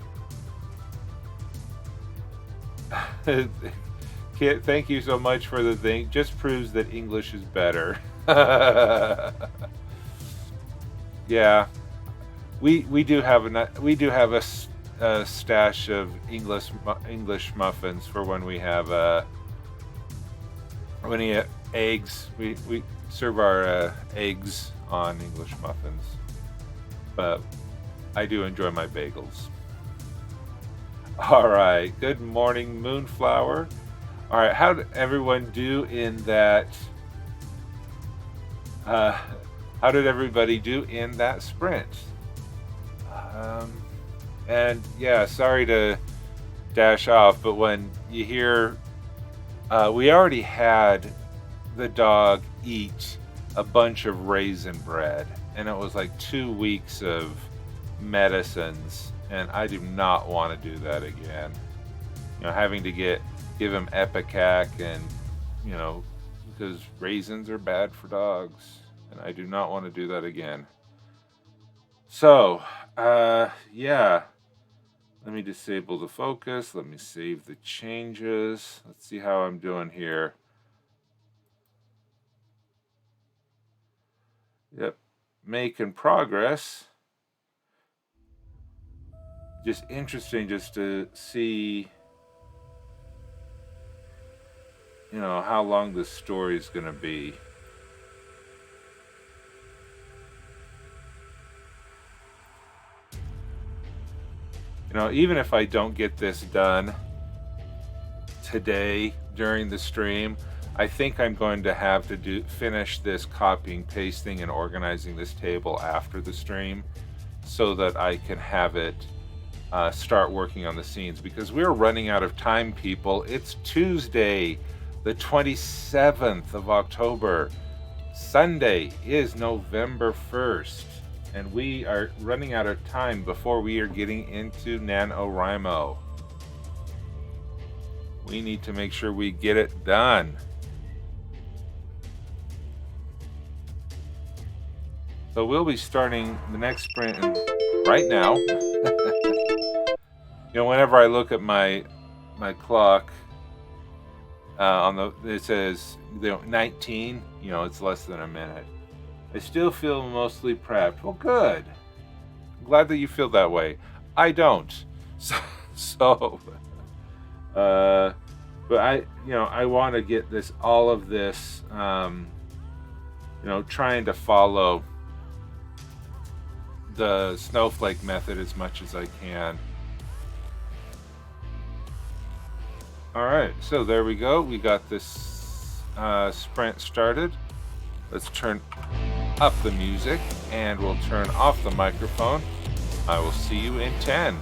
Kit, thank you so much for the thing. Just proves that English is better. Yeah, we do have a stash of English muffins for when we have eggs. We serve our eggs on English muffins, but I do enjoy my bagels. All right, good morning, Moonflower. All right, how did everyone do in that? How did everybody do in that sprint? And yeah, sorry to dash off, but when you hear, we already had the dog eat a bunch of raisin bread, and it was like 2 weeks of medicines. And I do not want to do that again. You know, having to give him Epicac and, you know, because raisins are bad for dogs. And I do not want to do that again. So, yeah. Let me disable the focus. Let me save the changes. Let's see how I'm doing here. Yep. Making progress. Just interesting just to see, you know, how long this story is going to be. You know, even if I don't get this done today during the stream, I think I'm going to have to finish this copying, pasting, and organizing this table after the stream so that I can have it start working on the scenes, because we're running out of time, people. It's Tuesday, the 27th of October. Sunday is November 1st, and we are running out of time before we are getting into NaNoWriMo. We need to make sure we get it done. So we'll be starting the next sprint right now. You know, whenever I look at my clock, it says 19. You know, it's less than a minute. I still feel mostly prepped. Well, good. I'm glad that you feel that way. I don't. But I want to get all of this, trying to follow the snowflake method as much as I can. All right, so there we go. We got this sprint started. Let's turn up the music and we'll turn off the microphone. I will see you in 10.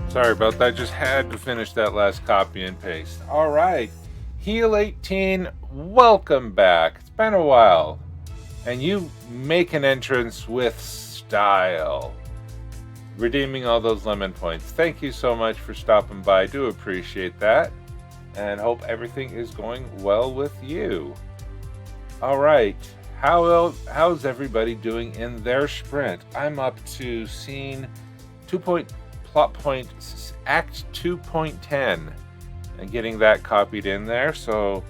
Sorry about that. Just had to finish that last copy and paste. All right. Heal 18, welcome back. It's been a while. And you make an entrance with style. Redeeming all those lemon points. Thank you so much for stopping by. I do appreciate that. And hope everything is going well with you. All right. How's everybody doing in their sprint? I'm up to scene 2. Plot point Act 2.10 and getting that copied in there. So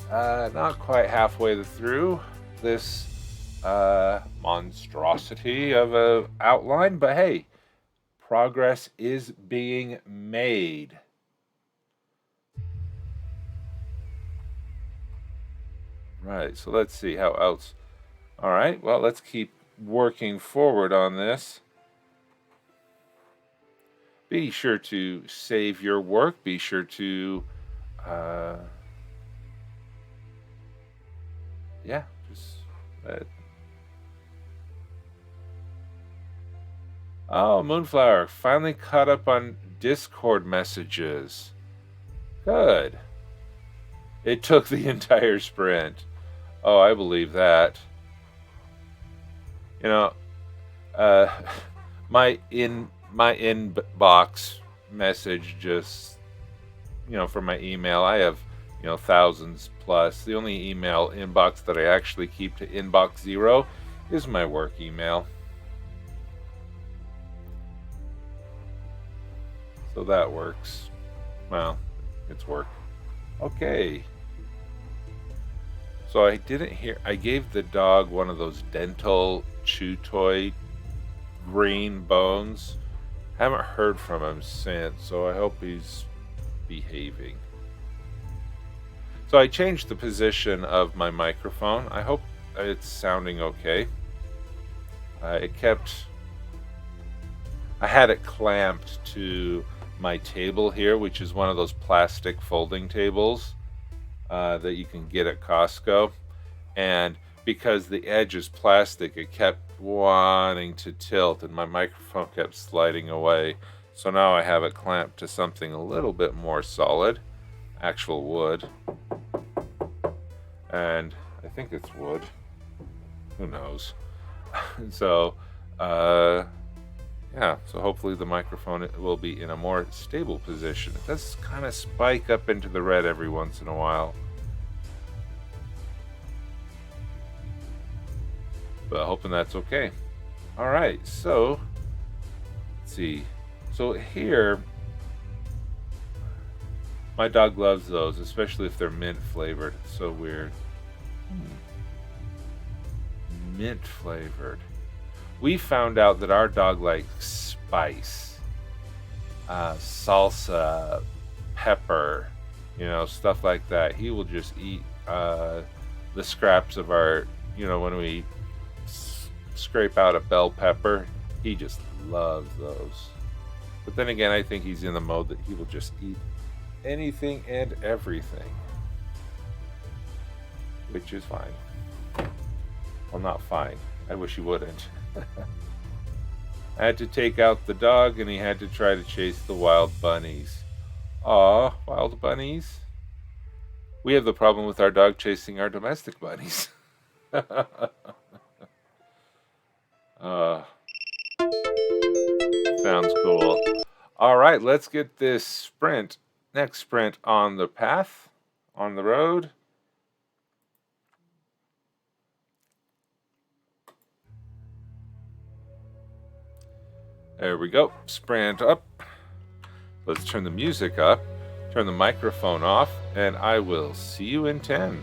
not quite halfway through this monstrosity of a outline, but hey, progress is being made. Right, so let's see how else. All right, well, let's keep working forward on this. Be sure to save your work. Be sure to, yeah, just Oh, Moonflower, finally caught up on Discord messages. Good. It took the entire sprint. Oh, I believe that. You know, my inbox message just, for my email, I have, thousands plus. The only email inbox that I actually keep to inbox 0 is my work email. So that works. Well, it's work. Okay. So I gave the dog one of those dental chew toy green bones. Haven't heard from him since, so I hope he's behaving. So I changed the position of my microphone. I hope it's sounding okay. I had it clamped to my table here, which is one of those plastic folding tables that you can get at Costco. And because the edge is plastic, it kept wanting to tilt and my microphone kept sliding away. So now I have it clamped to something a little bit more solid, actual wood. And I think it's wood. Who knows? So, yeah, so hopefully the microphone will be in a more stable position. It does kind of spike up into the red every once in a while. But hoping that's okay. All right, so let's see. So here, my dog loves those, especially if they're mint flavored. It's so weird. Mint flavored. We found out that our dog likes spice, salsa, pepper, stuff like that. He will just eat the scraps of our, when we scrape out a bell pepper, he just loves those. But then again, I think he's in the mode that he will just eat anything and everything, which is fine. Well, not fine. I wish he wouldn't. I had to take out the dog and he had to try to chase the wild bunnies. Aw, wild bunnies. We have the problem with our dog chasing our domestic bunnies. Sounds cool. All right, let's get this next sprint on the path, on the road. There we go. Sprint up. Let's turn the music up, turn the microphone off, and I will see you in 10.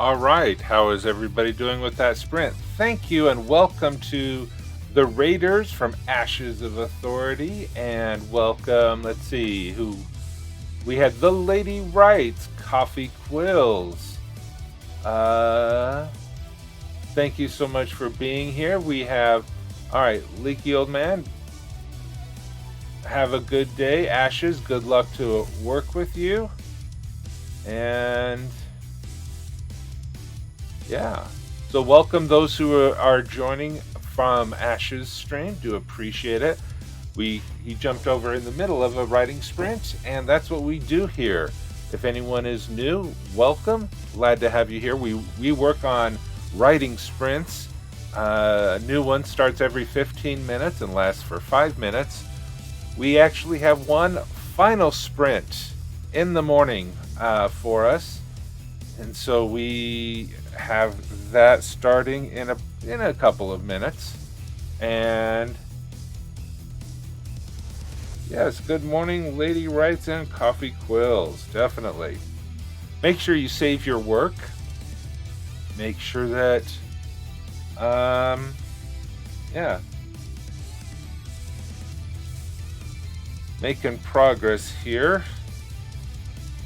All right, how is everybody doing with that sprint? Thank you and welcome to the Raiders from Ashes of Authority, and welcome, let's see, who we had the Lady Writes, Coffee Quills. Thank you so much for being here. We have, all right, Leaky Old Man, have a good day. Ashes, good luck to work with you. And yeah, so welcome those who are joining from Ash's stream. Do appreciate it. He jumped over in the middle of a writing sprint, and that's what we do here. If anyone is new, welcome. Glad to have you here. We work on writing sprints. A new one starts every 15 minutes and lasts for 5 minutes. We actually have one final sprint in the morning for us, and so we have that starting in a couple of minutes. And yes, good morning, Lady Writes and Coffee Quills. Definitely. Make sure you save your work. Make sure that, making progress here.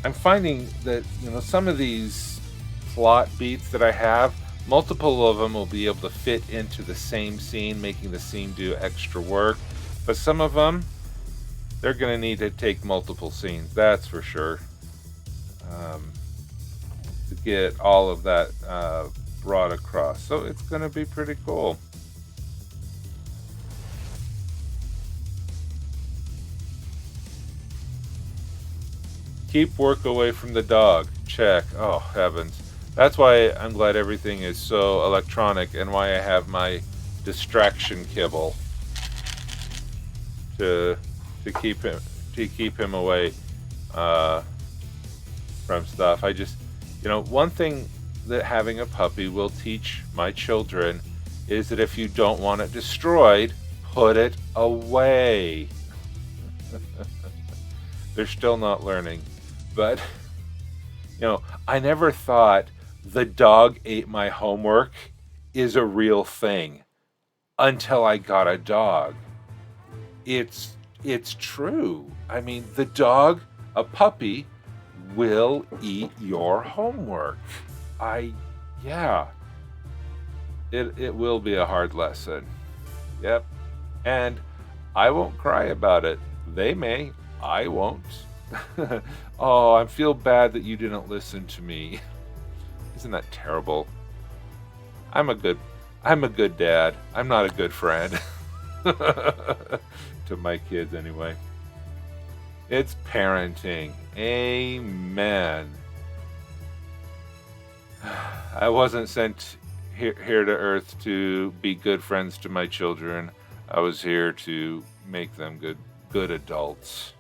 I'm finding that, some of these plot beats that I have, multiple of them will be able to fit into the same scene, making the scene do extra work. But some of them, they're going to need to take multiple scenes, that's for sure, to get all of that brought across. So it's going to be pretty cool. Keep work away from the dog. Check. Oh, heavens. That's why I'm glad everything is so electronic, and why I have my distraction kibble to keep him away from stuff. I just, one thing that having a puppy will teach my children is that if you don't want it destroyed, put it away. They're still not learning, but I never thought the dog ate my homework is a real thing until I got a dog. It's true. I mean, the dog, a puppy, will eat your homework. It will be a hard lesson. Yep. And I won't cry about it. They may. I won't. Oh, I feel bad that you didn't listen to me. Isn't that terrible? I'm a good dad. I'm not a good friend. To my kids, anyway. It's parenting. Amen. I wasn't sent here to earth to be good friends to my children. I was here to make them good adults.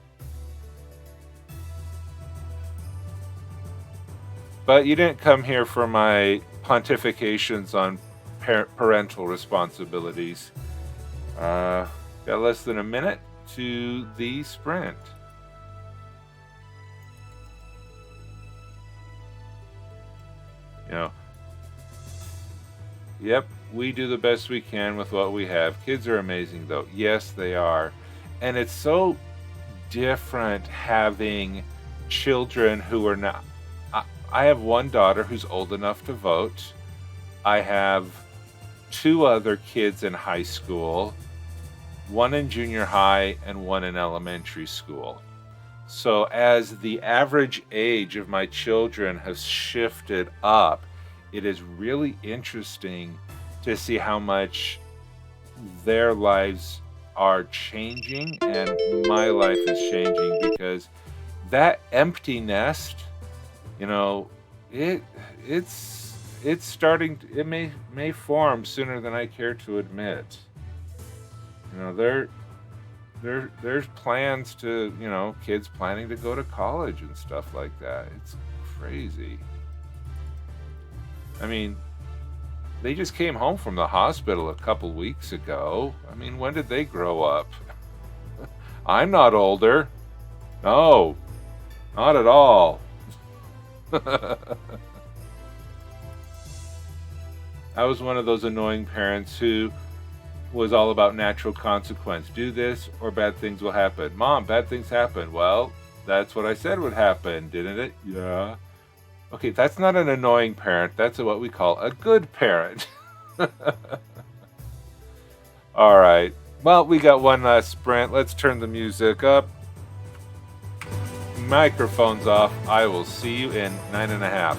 But you didn't come here for my pontifications on parental responsibilities. Got less than a minute to the sprint. Yep, we do the best we can with what we have. Kids are amazing, though. Yes, they are. And it's so different having children who are not... I have one daughter who's old enough to vote. I have 2 other kids in high school, 1 in junior high and 1 in elementary school. So as the average age of my children has shifted up, it is really interesting to see how much their lives are changing and my life is changing, because that empty nest, it's starting to, it may form sooner than I care to admit. There's plans to, kids planning to go to college and stuff like that. It's crazy. I mean, they just came home from the hospital a couple weeks ago. I mean, when did they grow up? I'm not older. No, not at all. I was one of those annoying parents who was all about natural consequence. Do this or bad things will happen. Mom, bad things happen. Well, that's what I said would happen, didn't it? Yeah. Okay, that's not an annoying parent. That's what we call a good parent. All right. Well, we got one last sprint. Let's turn the music up. Microphone's off. I will see you in 9.5.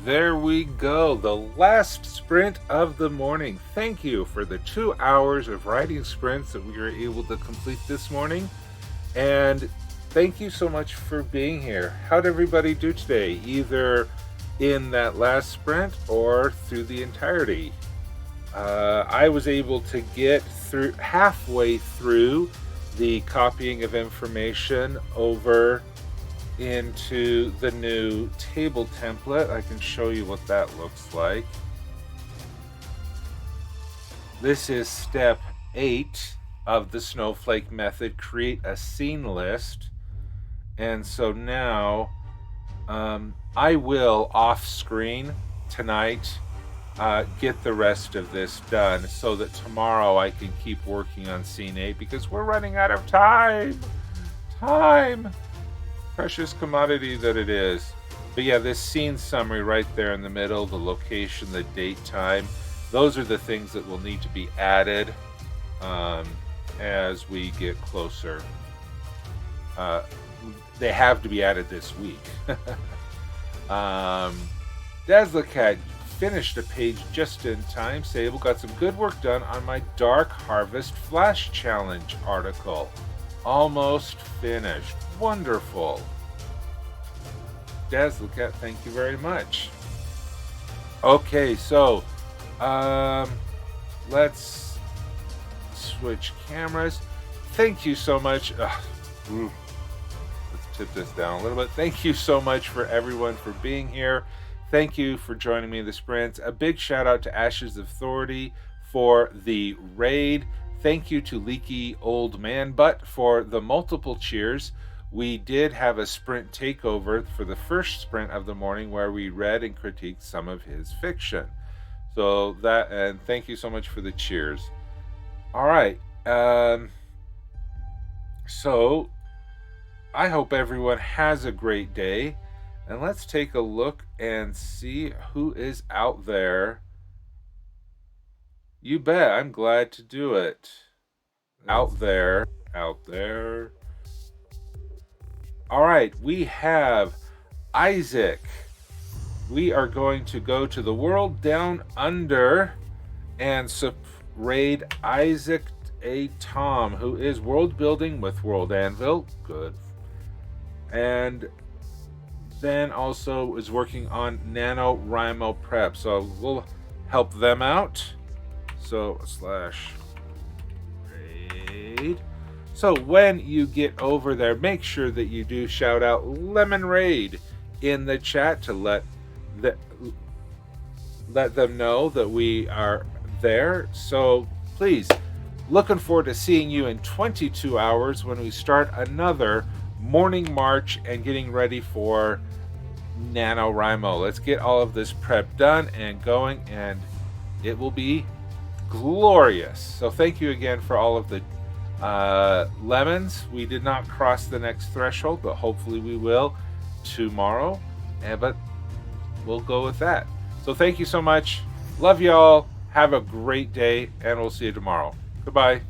there we go. The last sprint of the morning. Thank you for the 2 hours of writing sprints that we were able to complete this morning. And thank you so much for being here. How'd everybody do today? Either in that last sprint or through the entirety? I was able to get through halfway through the copying of information over into the new table template. I can show you what that looks like. This is step 8 of the snowflake method, create a scene list. And so now I will off screen tonight get the rest of this done so that tomorrow I can keep working on scene 8 because we're running out of time. Precious commodity that it is. But yeah, this scene summary right there in the middle, the location, the date, time, those are the things that will need to be added as we get closer. They have to be added this week. Dazzlecat finished a page just in time. Sable got some good work done on my Dark Harvest Flash Challenge article. Almost finished. Wonderful. Dazzlecat, thank you very much. Okay, so let's switch cameras. Thank you so much. Let's tip this down a little bit. Thank you so much for everyone for being here. Thank you for joining me in the sprints. A big shout out to Ashes of Authority for the raid. Thank you to Leaky Old Man Butt for the multiple cheers. We did have a sprint takeover for the first sprint of the morning where we read and critiqued some of his fiction. So that, and thank you so much for the cheers. All right. So I hope everyone has a great day. And let's take a look and see who is out there. You bet. I'm glad to do it. Out there. All right. We have Isaac. We are going to go to the world down under and raid Isaac A. Tom, who is world building with World Anvil. Good. And then also is working on NaNoWriMo Prep. So we'll help them out. So /raid. So when you get over there, make sure that you do shout out Lemon Raid in the chat to let them know that we are there. So please, looking forward to seeing you in 22 hours when we start another morning march and getting ready for NaNoWriMo. Let's get all of this prep done and going, and it will be glorious. So thank you again for all of the lemons. We did not cross the next threshold, but hopefully we will tomorrow. But we'll go with that. So thank you so much. Love y'all. Have a great day, and we'll see you tomorrow. Goodbye.